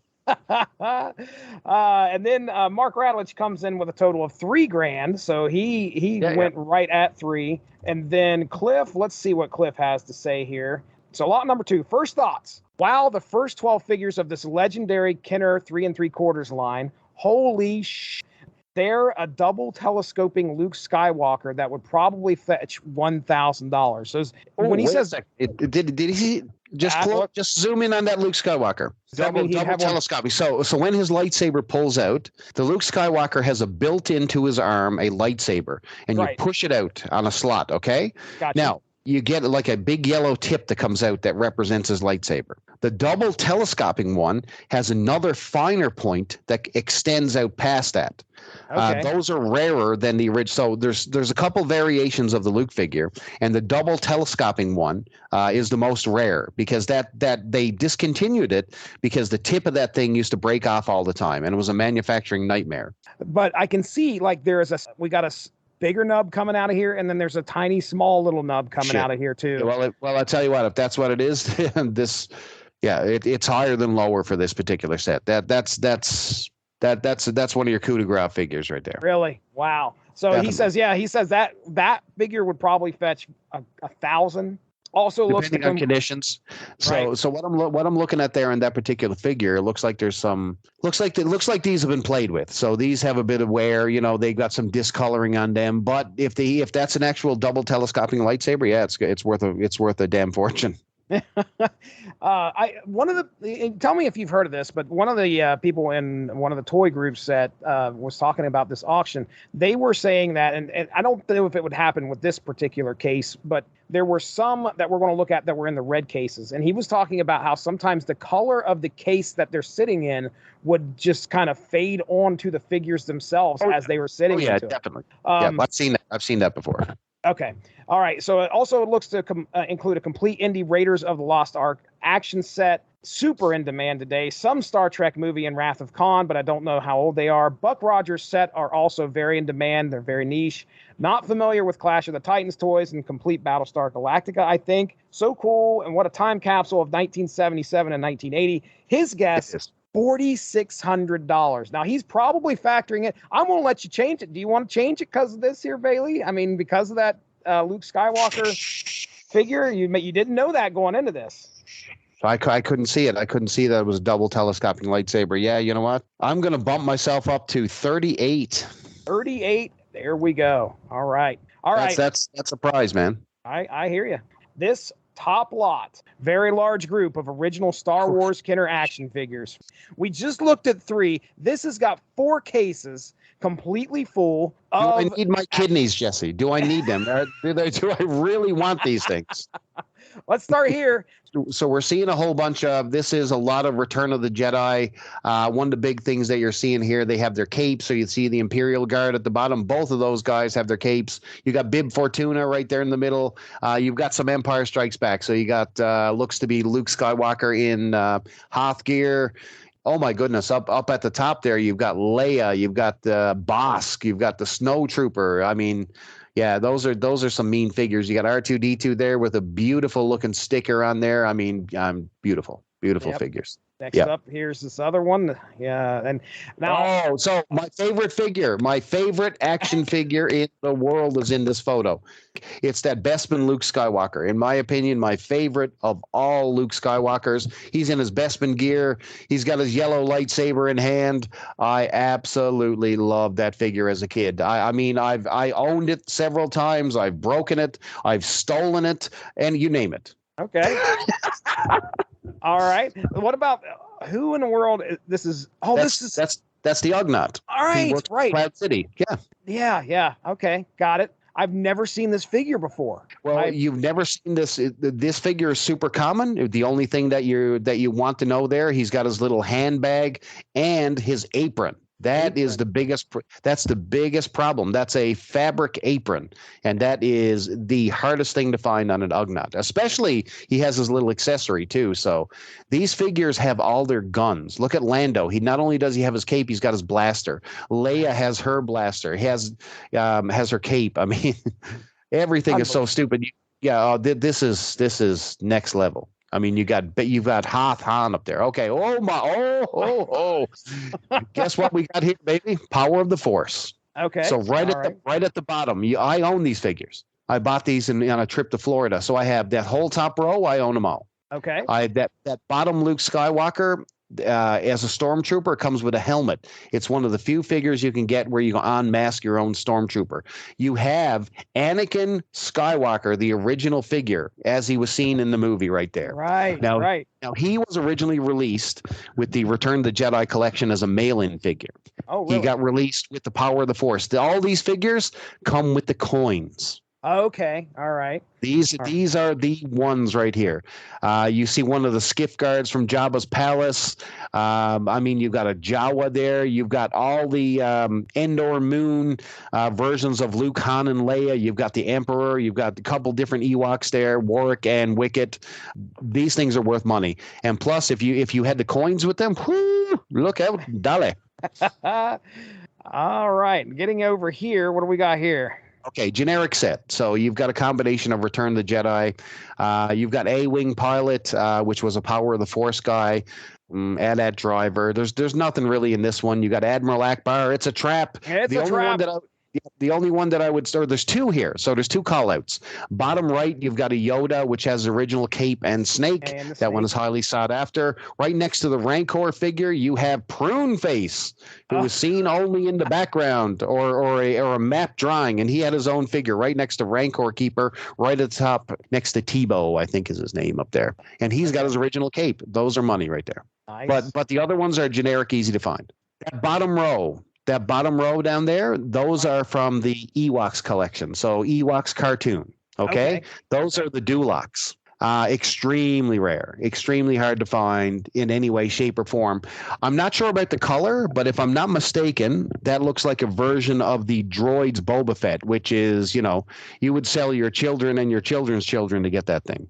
Speaker 3: And then Mark Radulich comes in with a total of $3,000, so he went right at 3. And then Cliff, let's see what Cliff has to say here. So lot number 2, first thoughts. Wow, the first 12 figures of this legendary Kenner 3 3/4 line. Holy sh! They're a double telescoping Luke Skywalker that would probably fetch $1,000. So when he says,
Speaker 4: did he just zoom in on that Luke Skywalker? Double telescoping. So when his lightsaber pulls out, the Luke Skywalker has a built into his arm a lightsaber, and you push it out on a slot. Okay.
Speaker 3: Gotcha.
Speaker 4: Now you get like a big yellow tip that comes out that represents his lightsaber. The double telescoping one has another finer point that extends out past that. Okay. Those are rarer than the original. So there's a couple variations of the Luke figure, and the double telescoping one is the most rare because that they discontinued it because the tip of that thing used to break off all the time, and it was a manufacturing nightmare.
Speaker 3: But I can see we got a bigger nub coming out of here, and then there's a tiny, small little nub coming out of here too.
Speaker 4: Well, I'll tell you what. If that's what it is, this, it's higher than lower for this particular set. That's one of your coup de grace figures right there.
Speaker 3: Really? Wow. So Definitely. he says that figure would probably fetch 1,000. Also
Speaker 4: depending on conditions. So what I'm looking at there in that particular figure, it looks like there's some looks like these have been played with. So these have a bit of wear, they got some discoloring on them. But if that's an actual double telescoping lightsaber, it's worth a damn fortune.
Speaker 3: Tell me if you've heard of this, but one of the people in one of the toy groups that was talking about this auction, they were saying that, and I don't know if it would happen with this particular case, but there were some that we're going to look at that were in the red cases, and he was talking about how sometimes the color of the case that they're sitting in would just kind of fade onto the figures themselves as they were sitting.
Speaker 4: Yeah, definitely. I've seen that before.
Speaker 3: Okay. All right. So it also looks to include a complete Indie Raiders of the Lost Ark action set. Super in demand today. Some Star Trek movie and Wrath of Khan, but I don't know how old they are. Buck Rogers set are also very in demand. They're very niche. Not familiar with Clash of the Titans toys and complete Battlestar Galactica, I think. So cool. And what a time capsule of 1977 and 1980. His guess, $4,600. Now, he's probably factoring it. I'm going to let you change it. Do you want to change it because of this here, Bailey? I mean, because of that Luke Skywalker figure? You didn't know that going into this.
Speaker 4: I couldn't see it. I couldn't see that it was a double telescoping lightsaber. Yeah, you know what? I'm going to bump myself up to 38.
Speaker 3: 38. There we go. All right.
Speaker 4: That's a prize, man.
Speaker 3: I hear you. This top lot, very large group of original Star Wars Kenner action figures. We just looked at 3. This has got 4 cases completely full of...
Speaker 4: Do I need my kidneys, Jesse? Do I need them? Do I really want these things?
Speaker 3: Let's start here.
Speaker 4: So we're seeing a whole bunch of, this is a lot of Return of the Jedi. One of the big things that you're seeing here, they have their capes. So you see the Imperial Guard at the bottom. Both of those guys have their capes. You got Bib Fortuna right there in the middle. You've got some Empire Strikes Back. So you got, looks to be Luke Skywalker in Hoth gear. Oh my goodness! Up at the top there, you've got Leia, you've got the Bosk, you've got the Snow Trooper. I mean, yeah, those are some mean figures. You got R2-D2 there with a beautiful looking sticker on there. I mean, beautiful figures.
Speaker 3: Next up, here's this other one. Yeah, and now.
Speaker 4: Oh, so my favorite action figure in the world is in this photo. It's that Bespin Luke Skywalker. In my opinion, my favorite of all Luke Skywalkers. He's in his Bespin gear. He's got his yellow lightsaber in hand. I absolutely loved that figure as a kid. I mean, I owned it several times. I've broken it. I've stolen it, and you name it.
Speaker 3: Okay. All right. What about who in the world? This is
Speaker 4: that's the Ugnaught.
Speaker 3: All right, right.
Speaker 4: Cloud City. Yeah.
Speaker 3: Yeah. Okay, got it. I've never seen this figure before.
Speaker 4: Well, you've never seen this. This figure is super common. The only thing that you want to know there, he's got his little handbag and his apron. Is the biggest. That's the biggest problem. That's a fabric apron, and that is the hardest thing to find on an Ugnaught. Especially, he has his little accessory too. So, these figures have all their guns. Look at Lando. He not only does he have his cape, he's got his blaster. Leia has her blaster. He has her cape. I mean, everything is so stupid. This is next level. I mean, you've got Hoth Han up there. Okay. Guess what we got here, baby? Power of the Force.
Speaker 3: Okay.
Speaker 4: So right at the bottom, I own these figures. I bought these on a trip to Florida. So I have that whole top row. I own them all.
Speaker 3: Okay.
Speaker 4: That bottom Luke Skywalker as a stormtrooper comes with a helmet. It's one of the few figures you can get where you can unmask your own stormtrooper. You have Anakin Skywalker, the original figure, as he was seen in the movie right there.
Speaker 3: Right.
Speaker 4: Now,
Speaker 3: right.
Speaker 4: Now, he was originally released with the Return of the Jedi collection as a mail-in figure.
Speaker 3: Oh, really?
Speaker 4: He got released with the Power of the Force. All these figures come with the coins.
Speaker 3: Okay. All right.
Speaker 4: These are the ones right here. You see one of the skiff guards from Jabba's palace. I mean, you've got a Jawa there. You've got all the Endor Moon versions of Luke, Han, and Leia. You've got the Emperor. You've got a couple different Ewoks there, Warwick and Wicket. These things are worth money. And plus, if you had the coins with them, whoo, look out, dale.
Speaker 3: All right. Getting over here, what do we got here?
Speaker 4: Okay, generic set. So you've got a combination of Return of the Jedi. You've got A-Wing Pilot, which was a Power of the Force guy. AT-AT driver. There's nothing really in this one. You got Admiral Akbar. It's a trap.
Speaker 3: It's a trap.
Speaker 4: The only one that I would start, there's two here. So there's two callouts. Bottom right, you've got a Yoda, which has the original cape and snake. That one is highly sought after. Right next to the Rancor figure, you have Prune Face, who was seen only in the background or a map drawing. And he had his own figure right next to Rancor Keeper, right at the top next to Tebow, I think is his name up there. And he's got his original cape. Those are money right there. Nice. But the other ones are generic, easy to find. That bottom row down there, those are from the Ewoks collection. So Ewoks cartoon. Okay. Those are the Dulocs. Extremely rare, extremely hard to find in any way, shape, or form. I'm not sure about the color, but if I'm not mistaken, that looks like a version of the droids Boba Fett, which is, you would sell your children and your children's children to get that thing.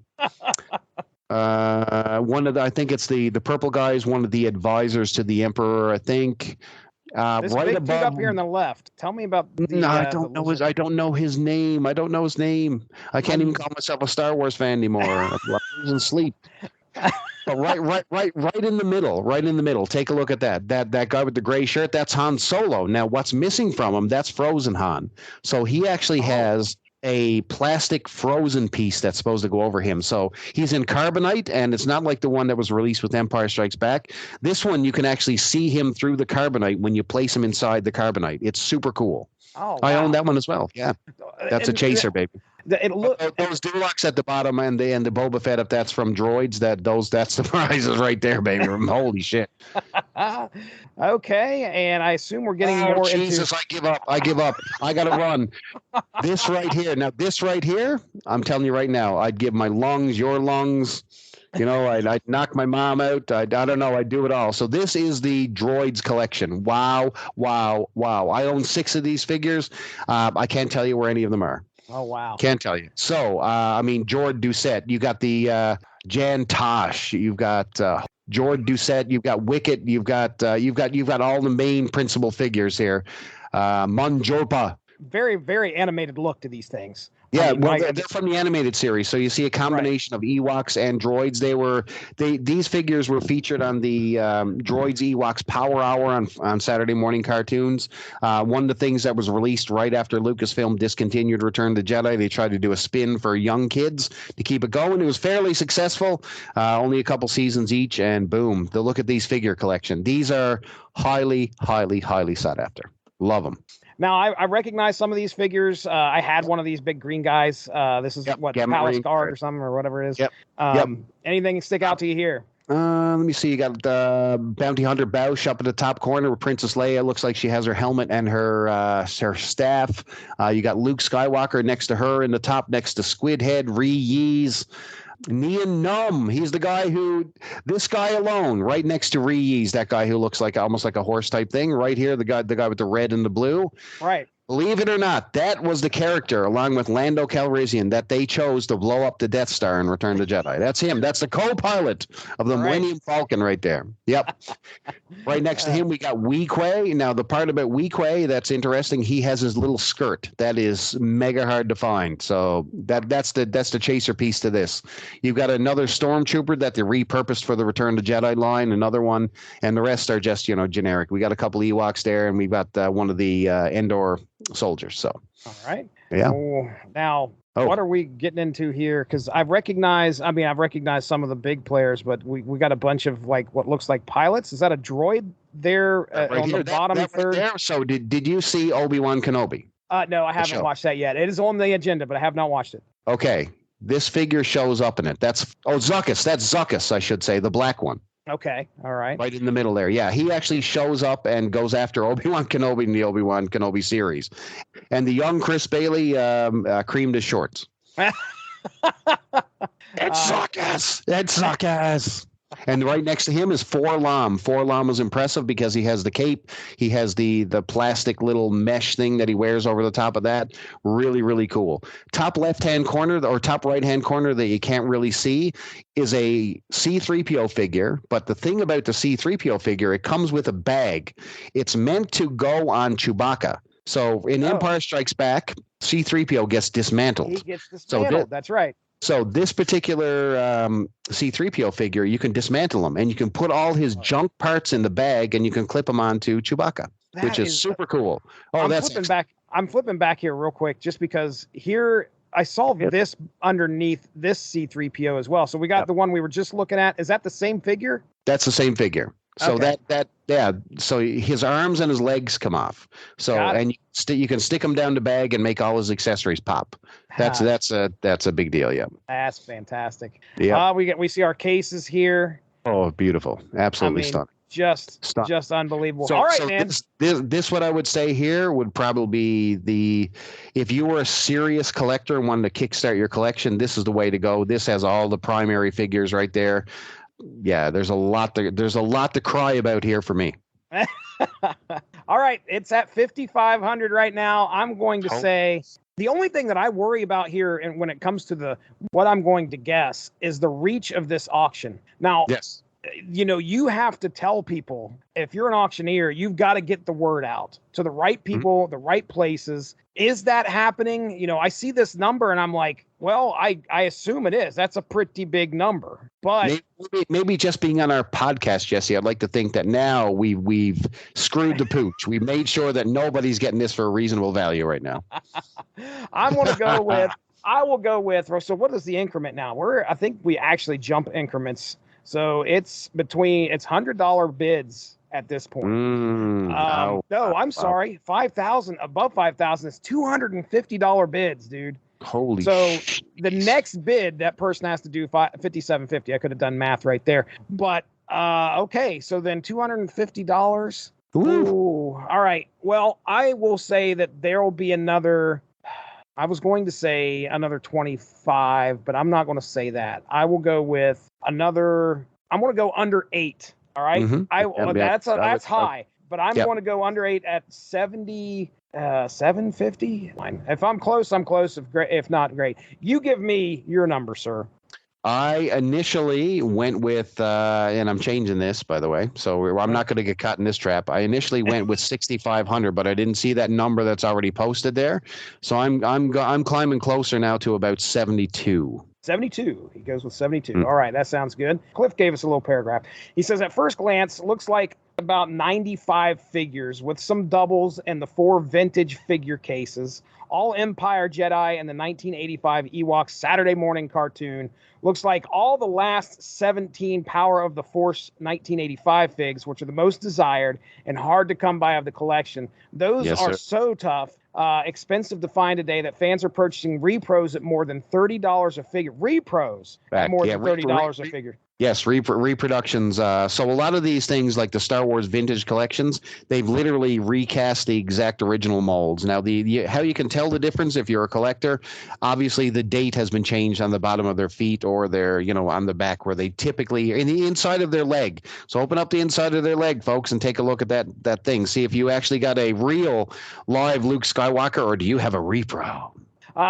Speaker 4: I think it's the purple guy is one of the advisors to the Emperor, I think.
Speaker 3: This
Speaker 4: right
Speaker 3: big
Speaker 4: above
Speaker 3: dude up here on the left. Tell me about.
Speaker 4: I don't know his name. I don't know his name. I can't even call myself a Star Wars fan anymore. I'm losing sleep. But right in the middle. Right in the middle. Take a look at that. That guy with the gray shirt. That's Han Solo. Now, what's missing from him? That's Frozen Han. So he actually has a plastic frozen piece that's supposed to go over him. So he's in carbonite, and it's not like the one that was released with Empire Strikes Back. This one, you can actually see him through the carbonite when you place him inside the carbonite. It's super cool.
Speaker 3: Oh, wow.
Speaker 4: I own that one as well. Yeah. That's a chaser, baby. Those Dulocs at the bottom and the Boba Fett, if that's from droids, that's the prizes right there, baby. Holy shit.
Speaker 3: Okay, and I assume we're getting more
Speaker 4: Jesus, I give up. I gotta run. This right here, I'm telling you right now, I'd give my lungs, your lungs. I'd knock my mom out. I don't know. I'd do it all. So this is the droids collection. Wow. I own 6 of these figures. I can't tell you where any of them are.
Speaker 3: Oh, wow.
Speaker 4: Can't tell you. So, Jord Doucette, you got the Jan Tosh, you've got Jord Doucette, you've got Wicket, you've got all the main principal figures here. Mon Jorpa.
Speaker 3: Very, very animated look to these things.
Speaker 4: Yeah,
Speaker 3: I mean,
Speaker 4: well, they're from the animated series, so you see a combination of Ewoks and droids. These figures were featured on the Droids Ewoks Power Hour on Saturday morning cartoons. One of the things that was released right after Lucasfilm discontinued Return of the Jedi, they tried to do a spin for young kids to keep it going. It was fairly successful, only a couple seasons each, and boom, the look at these figure collection. These are highly, highly, highly sought after. Love them.
Speaker 3: Now, I recognize some of these figures. I had one of these big green guys. This is what, Palace Guard or something or whatever it is.
Speaker 4: Yep.
Speaker 3: Anything stick out to you here?
Speaker 4: Let me see. You got Bounty Hunter Bausch up in the top corner with Princess Leia. Looks like she has her helmet and her staff. You got Luke Skywalker next to her in the top, next to Squidhead, Ree-Yeez. Nian Num, he's the guy this guy alone, right next to Ree-Yeez, that guy who looks like almost like a horse type thing, right here, the guy with the red and the blue.
Speaker 3: Right.
Speaker 4: Believe it or not, that was the character, along with Lando Calrissian, that they chose to blow up the Death Star in Return of the Jedi. That's him. That's the co-pilot of the Millennium Falcon right there. Yep. Right next to him, we got Weequay. Now, the part about Weequay that's interesting, he has his little skirt. That is mega hard to find. So that's the chaser piece to this. You've got another Stormtrooper that they repurposed for the Return of the Jedi line, another one, and the rest are just, generic. We got a couple Ewoks there, and we've got one of the Endor soldiers. So
Speaker 3: all right.
Speaker 4: Yeah.
Speaker 3: Now what are we getting into here? Because I've recognized some of the big players, but we got a bunch of like what looks like pilots. Is that a droid there on the bottom third?
Speaker 4: Right there. So did you see Obi-Wan Kenobi?
Speaker 3: No, I haven't watched that yet. It is on the agenda, but I have not watched it.
Speaker 4: Okay, this figure shows up in it. That's Zuckuss. That's Zuckuss, I should say, the black one.
Speaker 3: Okay, all right.
Speaker 4: Right in the middle there. Yeah, he actually shows up and goes after Obi-Wan Kenobi in the Obi-Wan Kenobi series. And the young Chris Bailey creamed his shorts. It's Zuckuss. It's Zuckuss. And right next to him is 4-LOM. 4-LOM is impressive because he has the cape. He has the plastic little mesh thing that he wears over the top of that. Really, really cool. Top left-hand corner or top right-hand corner that you can't really see is a C-3PO figure. But the thing about the C-3PO figure, it comes with a bag. It's meant to go on Chewbacca. So in Empire Strikes Back, C-3PO gets dismantled.
Speaker 3: He gets dismantled. That's right.
Speaker 4: So this particular C-3PO figure, you can dismantle him, and you can put all his junk parts in the bag, and you can clip them onto Chewbacca, which is super cool.
Speaker 3: I'm flipping back here real quick, just because here I saw this underneath this C-3PO as well. So we got the one we were just looking at. Is that the same figure?
Speaker 4: That's the same figure. So so his arms and his legs come off. So and you can stick him down the bag and make all his accessories pop. That's a big deal. Yeah, that's
Speaker 3: fantastic.
Speaker 4: Yeah,
Speaker 3: we see our cases here.
Speaker 4: Oh, beautiful! Absolutely stunning.
Speaker 3: Just unbelievable. All right, man.
Speaker 4: This what I would say here would probably be if you were a serious collector and wanted to kickstart your collection, this is the way to go. This has all the primary figures right there. Yeah, there's a lot to cry about here for me.
Speaker 3: All right, it's at 5,500 right now. I'm going to say the only thing that I worry about here, and when it comes to what I'm going to guess, is the reach of this auction. Now, yes, you have to tell people, if you're an auctioneer, you've got to get the word out to the right people, the right places. Is that happening? I see this number and I'm like, well, I assume it is. That's a pretty big number. But
Speaker 4: maybe just being on our podcast, Jesse, I'd like to think that now we've screwed the pooch. We made sure that nobody's getting this for a reasonable value right now.
Speaker 3: I will go with. So what is the increment now? I think we actually jump increments. So it's $100 bids at this point. No, I'm sorry. 5,000 above 5,000 is $250 bids, dude.
Speaker 4: Holy!
Speaker 3: So the next bid that person has to do $5,750. I could have done math right there, but okay. So then $250. Ooh. All right. Well, I will say that there will be another. I was going to say another 25, but I'm not going to say that. I will go with another. I'm going to go under 8. All right. That's high, but I'm going to go under 8 at 70. 750. If I'm close, I'm close. If not, great. You give me your number, sir.
Speaker 4: I initially went with, and I'm changing this, by the way, so I'm not going to get caught in this trap. I initially went with 6,500, but I didn't see that number that's already posted there, so I'm climbing closer now to about 72.
Speaker 3: 72. He goes with 72. All right, that sounds good. Cliff gave us a little paragraph. He says, at first glance, looks like about 95 figures with some doubles and the 4 vintage figure cases. All Empire Jedi and the 1985 Ewoks Saturday morning cartoon. Looks like all the last 17 Power of the Force 1985 figs, which are the most desired and hard to come by of the collection. Those are so tough, expensive to find today that fans are purchasing repros at more than $30 a figure. Repros at more than $30 a figure.
Speaker 4: Yes, reproductions. So a lot of these things, like the Star Wars vintage collections, they've literally recast the exact original molds. Now, how you can tell the difference if you're a collector, obviously the date has been changed on the bottom of their feet or their, on the back where they typically, in the inside of their leg. So open up the inside of their leg, folks, and take a look at that thing. See if you actually got a real live Luke Skywalker or do you have a repro?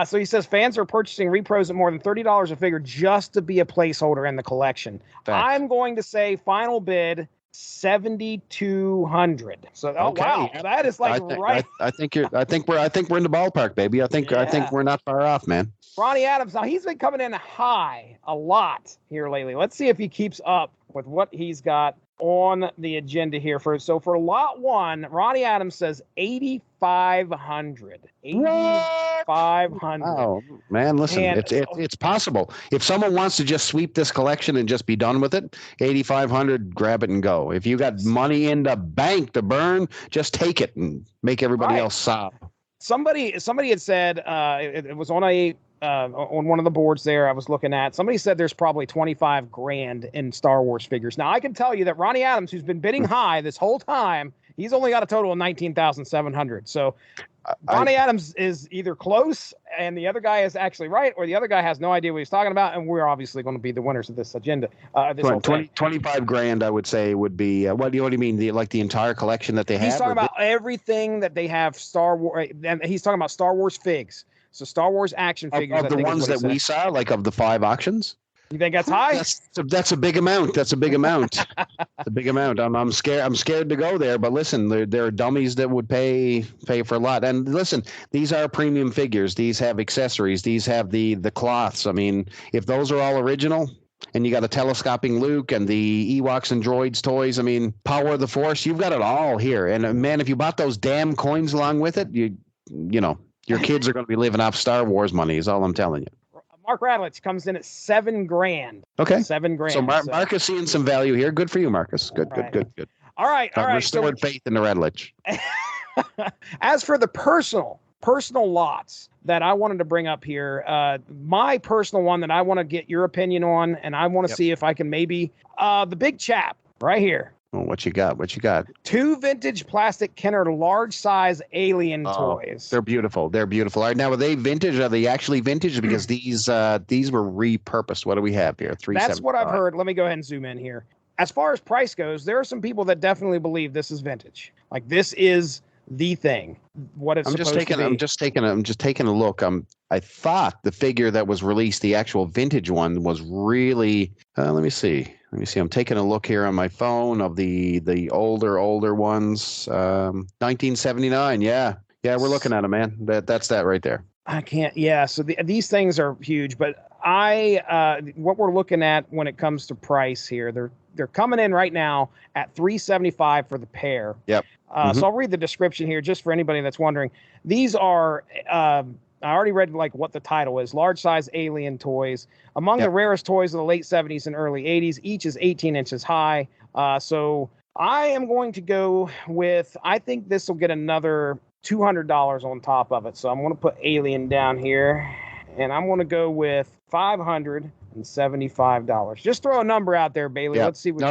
Speaker 3: So he says fans are purchasing repros at more than $30 a figure just to be a placeholder in the collection. Thanks. I'm going to say final bid 7,200. So wow, that is like right.
Speaker 4: I think we're in the ballpark, baby. I think we're not far off, man.
Speaker 3: Ronnie Adams, now he's been coming in high a lot here lately. Let's see if he keeps up with what he's got on the agenda here. For lot 1, Ronnie Adams says 8,500. 8,500.
Speaker 4: Oh man, listen, it's possible. If someone wants to just sweep this collection and just be done with it, 8,500, grab it and go. If you got money in the bank to burn, just take it and make everybody else sob.
Speaker 3: Somebody had said it was on on one of the boards there I was looking at. Somebody said there's probably 25 grand in Star Wars figures. Now I can tell you that Ronnie Adams, who's been bidding high this whole time, he's only got a total of 19,700. So Ronnie Adams is either close and the other guy is actually right, or the other guy has no idea what he's talking about, and we're obviously going to be the winners of this agenda.
Speaker 4: 25 grand, I would say, would be what do you mean? The entire collection that they have?
Speaker 3: He's talking about everything that they have Star Wars, and he's talking about Star Wars figs. So Star Wars action figures.
Speaker 4: Of the ones that we saw, like of the 5 auctions.
Speaker 3: You think that's high?
Speaker 4: That's a big amount. That's a big amount. It's a big amount. I'm scared. I'm scared to go there. But listen, there are dummies that would pay for a lot. And listen, these are premium figures. These have accessories. These have the cloths. I mean, if those are all original, and you got a telescoping Luke and the Ewoks and droids toys, I mean, Power of the Force, you've got it all here. And man, if you bought those damn coins along with it, you know. Your kids are going to be living off Star Wars money is all I'm telling you.
Speaker 3: Mark Radulich comes in at $7 grand.
Speaker 4: Okay.
Speaker 3: $7 grand.
Speaker 4: So Marcus seeing some value here. Good for you, Marcus. Good.
Speaker 3: All right.
Speaker 4: Restored faith in the Radulich.
Speaker 3: As for the personal lots that I wanted to bring up here, my personal one that I want to get your opinion on, and I want to see if I can maybe, the big chap right here.
Speaker 4: Oh, what you got?
Speaker 3: 2 vintage plastic Kenner large size alien toys.
Speaker 4: They're beautiful. All right, now are they vintage? Are they actually vintage? Because these were repurposed. What do we have here?
Speaker 3: That's what I've heard. Let me go ahead and zoom in here. As far as price goes, there are some people that definitely believe this is vintage. Like this is the thing. What it's supposed to be.
Speaker 4: I'm just taking a look. I thought the figure that was released, the actual vintage one, was really. Let me see. I'm taking a look here on my phone of the older ones. 1979. Yeah, we're looking at them, man. That's that right there.
Speaker 3: I can't. Yeah. So these things are huge, but what we're looking at when it comes to price here, they're coming in right now at $375 for the pair.
Speaker 4: Yep.
Speaker 3: So I'll read the description here just for anybody that's wondering. These are. I already read what the title is. Large size alien toys. Among the rarest toys of the late 70s and early 80s. Each is 18 inches high. So I am going to go with, I think this will get another $200 on top of it. So I'm going to put alien down here. And I'm going to go with $575. Just throw a number out there, Bailey. Let's see what
Speaker 4: So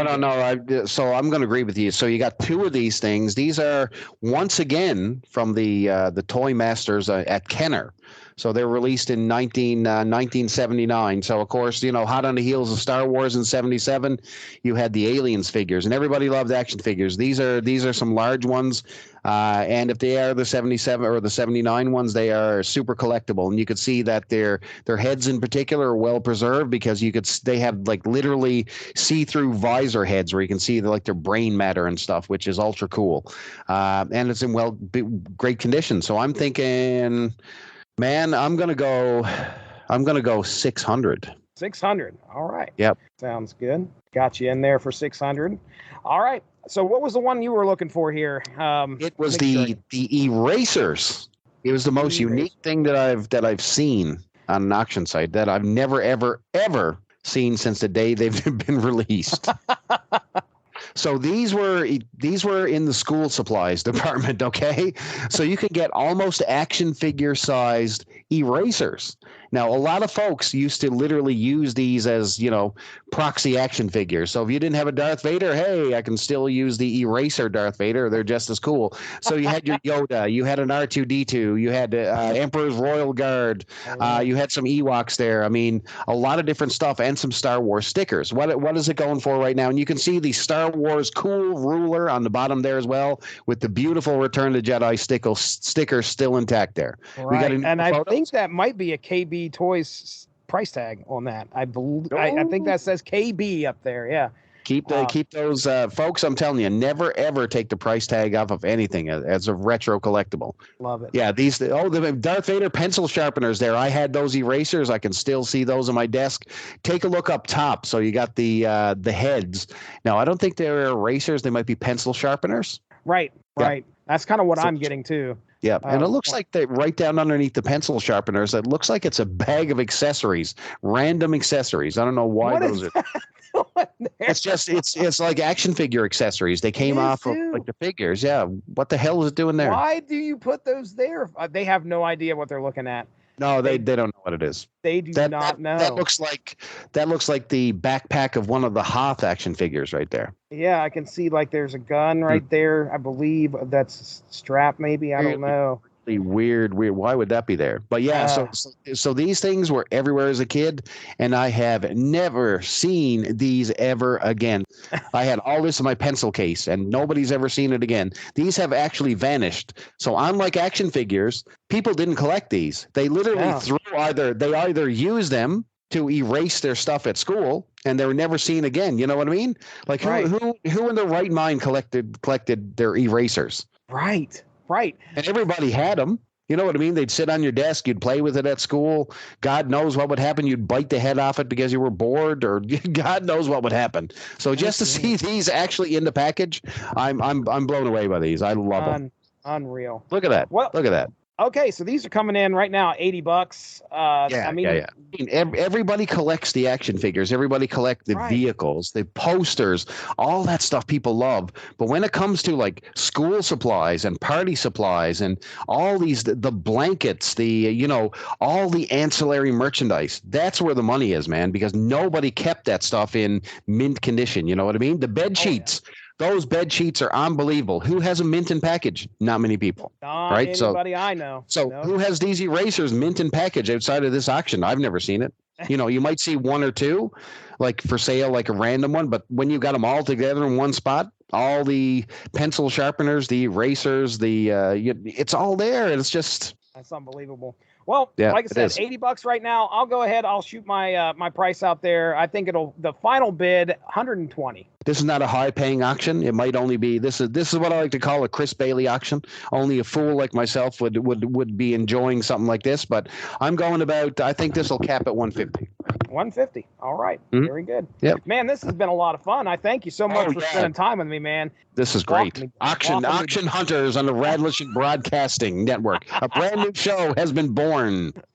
Speaker 4: I'm going to agree with you. So you got 2 of these things. These are once again from the Toy Masters at Kenner. So they're released in 1979. So, of course, hot on the heels of Star Wars in 77, you had the Aliens figures, and everybody loved action figures. These are some large ones. And if they are the 77 or the 79 ones, they are super collectible. And you could see that their heads in particular are well preserved because they have like literally see-through visor heads where you can see their brain matter and stuff, which is ultra cool. And it's in great condition. So I'm thinking, man, I'm gonna go 600.
Speaker 3: 600. All right.
Speaker 4: Yep.
Speaker 3: Sounds good. Got you in there for 600. All right. So what was the one you were looking for here?
Speaker 4: It was the erasers. It was the most unique thing that I've seen on an auction site that I've never ever seen since the day they've been released. So these were in the school supplies department, okay? So you could get almost action figure sized erasers. Now, a lot of folks used to literally use these as, proxy action figures. So if you didn't have a Darth Vader, hey, I can still use the eraser Darth Vader. They're just as cool. So you had your Yoda, you had an R2-D2, you had Emperor's Royal Guard, you had some Ewoks there. I mean, a lot of different stuff and some Star Wars stickers. What is it going for right now? And you can see the Star Wars cool ruler on the bottom there as well with the beautiful Return to Jedi sticker still intact there.
Speaker 3: Right. And I think that might be a KB Toys price tag on that. I think that says KB up there. Yeah.
Speaker 4: Keep those folks. I'm telling you, never ever take the price tag off of anything as a retro collectible.
Speaker 3: Love it.
Speaker 4: Yeah, the Darth Vader pencil sharpeners there. I had those erasers. I can still see those on my desk. Take a look up top. So you got the heads. Now I don't think they're erasers. They might be pencil sharpeners.
Speaker 3: Right.
Speaker 4: Yeah.
Speaker 3: Right. That's kind of what I'm getting too.
Speaker 4: Yeah, and it looks like they right down underneath the pencil sharpeners. It looks like it's a bag of accessories, random accessories. I don't know why those are. It's just it's like action figure accessories. They came off of like the figures. Yeah, what the hell is it doing there?
Speaker 3: Why do you put those there? They have no idea what they're looking at.
Speaker 4: No, they don't know what it is.
Speaker 3: They do not know.
Speaker 4: That looks like the backpack of one of the Hoth action figures right there.
Speaker 3: Yeah, I can see like there's a gun right there. I believe that's strapped. Maybe I don't know.
Speaker 4: Weird. Why would that be there? But yeah, so these things were everywhere as a kid, and I have never seen these ever again. I had all this in my pencil case, and nobody's ever seen it again. These have actually vanished. So unlike action figures, people didn't collect these. They literally either used them to erase their stuff at school, and they were never seen again. You know what I mean? Like who in their right mind collected their erasers?
Speaker 3: Right. Right.
Speaker 4: And everybody had them. You know what I mean? They'd sit on your desk. You'd play with it at school. God knows what would happen. You'd bite the head off it because you were bored, or God knows what would happen. So just to see these actually in the package, I'm blown away by these. I love them.
Speaker 3: Unreal.
Speaker 4: Look at that.
Speaker 3: Well,
Speaker 4: look at that.
Speaker 3: Okay, so these are coming in right now, $80.
Speaker 4: Yeah. Everybody collects the action figures. Everybody collects the vehicles, the posters, all that stuff people love. But when it comes to like school supplies and party supplies and all these, the blankets, all the ancillary merchandise, that's where the money is, man, because nobody kept that stuff in mint condition. You know what I mean? The bed sheets. Yeah. Those bed sheets are unbelievable. Who has a mint in package? Not many people.
Speaker 3: Not anybody I know.
Speaker 4: So who has these erasers mint in package outside of this auction? I've never seen it. You might see one or two, like for sale, like a random one. But when you got them all together in one spot, all the pencil sharpeners, the erasers, it's all there, and it's just.
Speaker 3: That's unbelievable. Well, like I said, $80 right now. I'll go ahead. I'll shoot my my price out there. I think the final bid, $120.
Speaker 4: This is not a high-paying auction. It might only be this is what I like to call a Chris Bailey auction. Only a fool like myself would be enjoying something like this. But I'm going about. I think this will cap at 150.
Speaker 3: 150. All right. Mm-hmm. Very good.
Speaker 4: Yep.
Speaker 3: Man, this has been a lot of fun. I thank you so much for spending time with me, man.
Speaker 4: This is great. Auction Hunters on the Radulich Broadcasting Network. A brand new show has been born.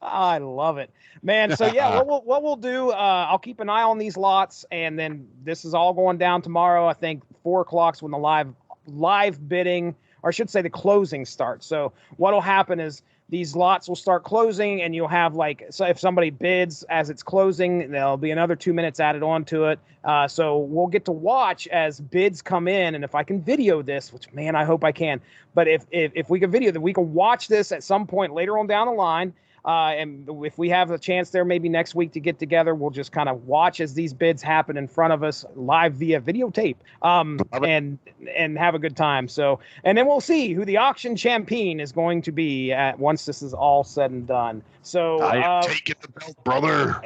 Speaker 3: I love it, man. So yeah, what we'll do, I'll keep an eye on these lots, and then this is all going down tomorrow. I think 4:00 when the live bidding, or I should say the closing starts. So what'll happen is these lots will start closing, and you'll have so if somebody bids as it's closing, there'll be another 2 minutes added onto it. So we'll get to watch as bids come in, and if I can video this, which man, I hope I can. But if we can video that, we can watch this at some point later on down the line. And if we have a chance there, maybe next week to get together, we'll just kind of watch as these bids happen in front of us live via videotape, and have a good time. So, and then we'll see who the auction champion is going to be once this is all said and done. So
Speaker 4: I am taking the belt, brother.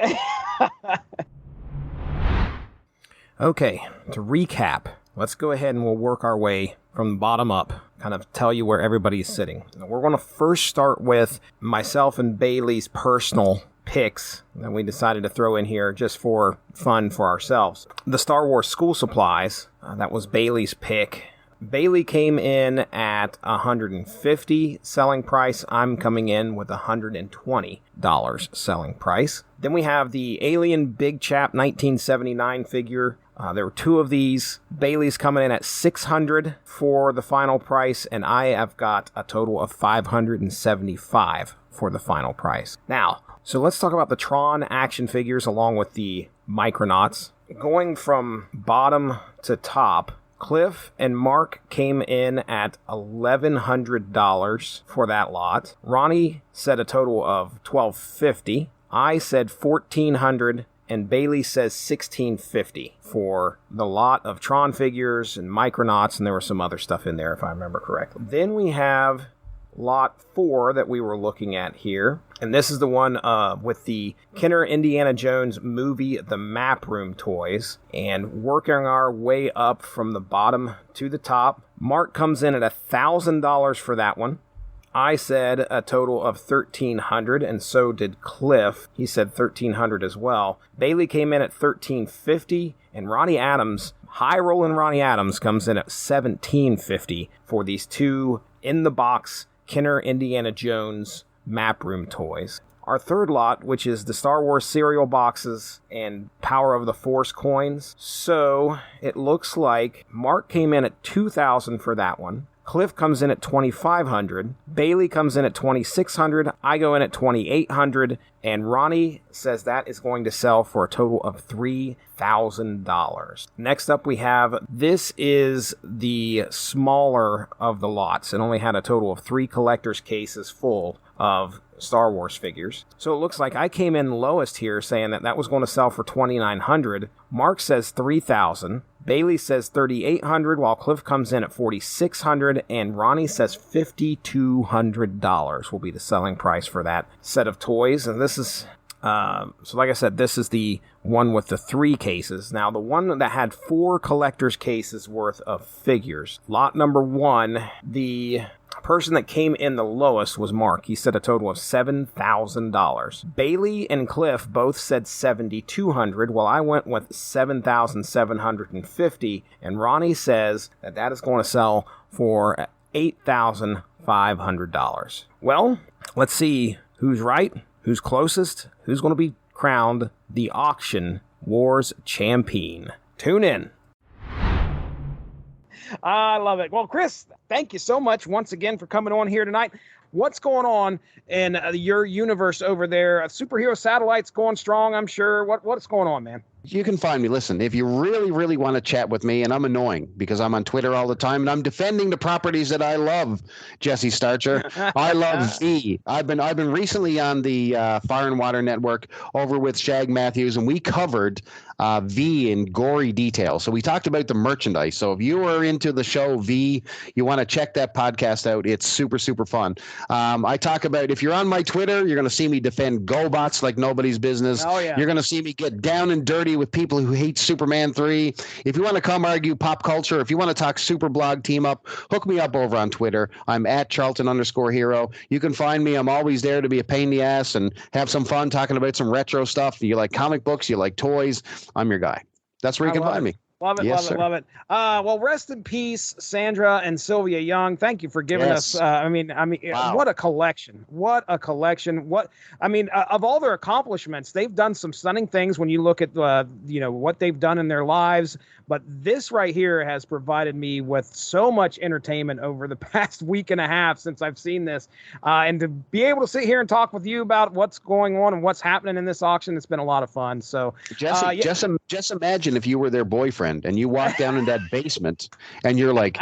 Speaker 2: Okay, to recap, let's go ahead and we'll work our way from the bottom up, kind of tell you where everybody's sitting. Now, we're going to first start with myself and Bailey's personal picks that we decided to throw in here just for fun for ourselves. The Star Wars school supplies, that was Bailey's pick. Bailey came in at $150 selling price. I'm coming in with $120 selling price. Then we have the Alien Big Chap 1979 figure. There were two of these. Bailey's coming in at $600 for the final price, and I have got a total of $575 for the final price. Now, so let's talk about the Tron action figures along with the Micronauts. Going from bottom to top, Cliff and Mark came in at $1,100 for that lot. Ronnie said a total of $1,250. I said $1,400, and Bailey says $1,650 for the lot of Tron figures and Micronauts, and there was some other stuff in there if I remember correctly. Then we have lot 4 that we were looking at here, and this is the one with the Kenner Indiana Jones movie, the Map Room toys, and working our way up from the bottom to the top. Mark comes in at $1,000 for that one. I said a total of $1,300, and so did Cliff. He said $1,300 as well. Bailey came in at $1,350, and Ronnie Adams, high rolling Ronnie Adams, comes in at $1,750 for these two in the box Kenner Indiana Jones Map Room toys. Our third lot, which is the Star Wars cereal boxes and Power of the Force coins. So it looks like Mark came in at $2,000 for that one. Cliff comes in at $2,500. Bailey comes in at $2,600. I go in at $2,800. And Ronnie says that is going to sell for a total of $3,000. Next up we have, this is the smaller of the lots. It only had a total of 3 collector's cases full of Star Wars figures. So it looks like I came in lowest here saying that that was going to sell for $2,900. Mark says $3,000. Bailey says $3,800, while Cliff comes in at $4,600, and Ronnie says $5,200 will be the selling price for that set of toys. And this is, so like I said, this is the one with the 3 cases. Now, the one that had 4 collector's cases worth of figures. Lot number 1, the person that came in the lowest was Mark. He said a total of $7,000. Bailey and Cliff both said $7,200, while I went with $7,750, and Ronnie says that that is going to sell for $8,500. Well, let's see who's right, who's closest, who's going to be crowned the Auction Wars Champion. Tune in.
Speaker 3: I love it. Well, Chris, thank you so much once again for coming on here tonight. What's going on in your universe over there? Superhero Satellite's going strong, I'm sure. What's going on, man?
Speaker 4: You can find me. Listen, if you really, really want to chat with me, and I'm annoying because I'm on Twitter all the time, and I'm defending the properties that I love, Jesse Starcher. I love V. I've been recently on the Fire and Water Network over with Shag Matthews, and we covered V in gory detail. So we talked about the merchandise. So if you are into the show V, you want to check that podcast out. It's super, super fun. I talk about, if you're on my Twitter, you're going to see me defend GoBots like nobody's business.
Speaker 3: Oh, yeah.
Speaker 4: You're going to see me get down and dirty with people who hate Superman 3. If you want to come argue pop culture, if you want to talk super blog team up, hook me up over on Twitter. I'm at Charlton_hero. You can find me. I'm always there to be a pain in the ass and have some fun talking about some retro stuff. You like comic books, you like toys, I'm your guy. That's where you can find me.
Speaker 3: Love it,
Speaker 4: Yes,
Speaker 3: love it. Well, rest in peace, Sandra and Sylvia Young. Thank you for giving us.
Speaker 4: Wow.
Speaker 3: What a collection! What a collection! Of all their accomplishments, they've done some stunning things. When you look at what they've done in their lives, but this right here has provided me with so much entertainment over the past week and a half since I've seen this, and to be able to sit here and talk with you about what's going on and what's happening in this auction, it's been a lot of fun. So,
Speaker 4: Jesse, just imagine if you were their boyfriend and you walk down in that basement and you're like,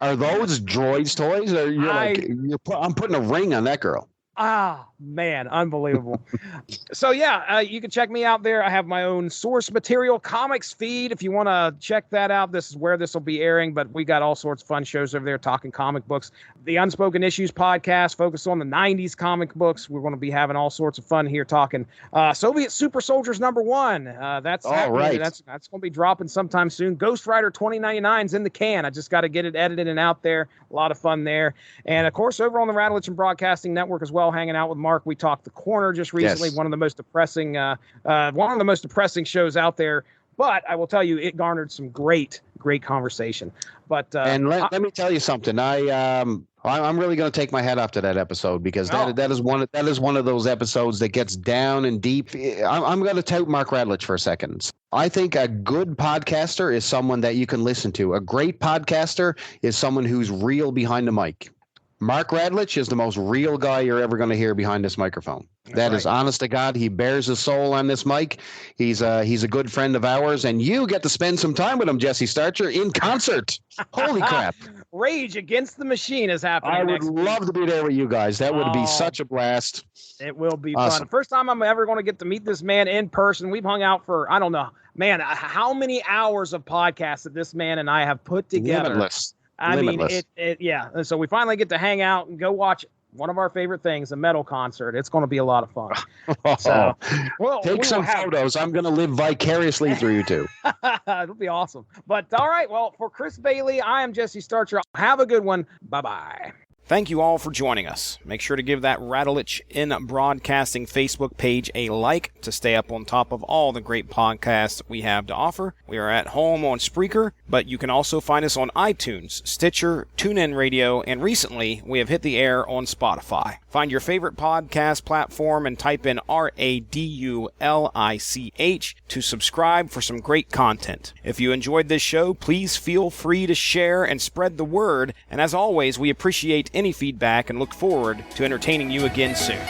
Speaker 4: are those droids toys? Or you're like, I'm putting a ring on that girl.
Speaker 3: Man, unbelievable. So yeah, you can check me out there. I have my own source material comics feed. If you want to check that out, this is where this will be airing, but we got all sorts of fun shows over there talking comic books. The Unspoken Issues podcast focused on the 90s comic books. We're going to be having all sorts of fun here talking Soviet Super Soldiers #1. That's
Speaker 4: all right.
Speaker 3: That's going to be dropping sometime soon. Ghost Rider 2099 is in the can. I just got to get it edited and out there. A lot of fun there. And of course, over on the Radulich and Broadcasting Network as well, hanging out with Mark. We talked The Corner just recently, one of the most depressing shows out there. But I will tell you, it garnered some great conversation. But
Speaker 4: and let me tell you something. I'm really going to take my hat off to that episode because that is one of those episodes that gets down and deep. I'm going to tout Mark Radulich for a second. I think a good podcaster is someone that you can listen to. A great podcaster is someone who's real behind the mic. Mark Radulich is the most real guy you're ever going to hear behind this microphone. That is honest to God. He bears his soul on this mic. He's a good friend of ours, and you get to spend some time with him, Jesse Starcher, in concert. Holy crap.
Speaker 3: Rage Against the Machine is happening
Speaker 4: I
Speaker 3: next
Speaker 4: would
Speaker 3: week.
Speaker 4: love to be there with you guys. That would be such a blast.
Speaker 3: It will be
Speaker 4: awesome.
Speaker 3: fun. First time I'm ever going to get to meet this man in person. We've hung out for, I don't know, man, how many hours of podcasts that this man and I have put together.
Speaker 4: Limitless.
Speaker 3: I mean, yeah. And so we finally get to hang out and go watch one of our favorite things, a metal concert. It's going to be a lot of fun. So,
Speaker 4: take some photos. I'm going to live vicariously through you two.
Speaker 3: It'll be awesome. But all right, well, for Chris Bailey, I am Jesse Starcher. Have a good one. Bye-bye.
Speaker 2: Thank you all for joining us. Make sure to give that Radulich in Broadcasting Facebook page a like to stay up on top of all the great podcasts we have to offer. We are at home on Spreaker, but you can also find us on iTunes, Stitcher, TuneIn Radio, and recently we have hit the air on Spotify. Find your favorite podcast platform and type in RADULICH to subscribe for some great content. If you enjoyed this show, please feel free to share and spread the word. And as always, we appreciate any feedback and look forward to entertaining you again soon.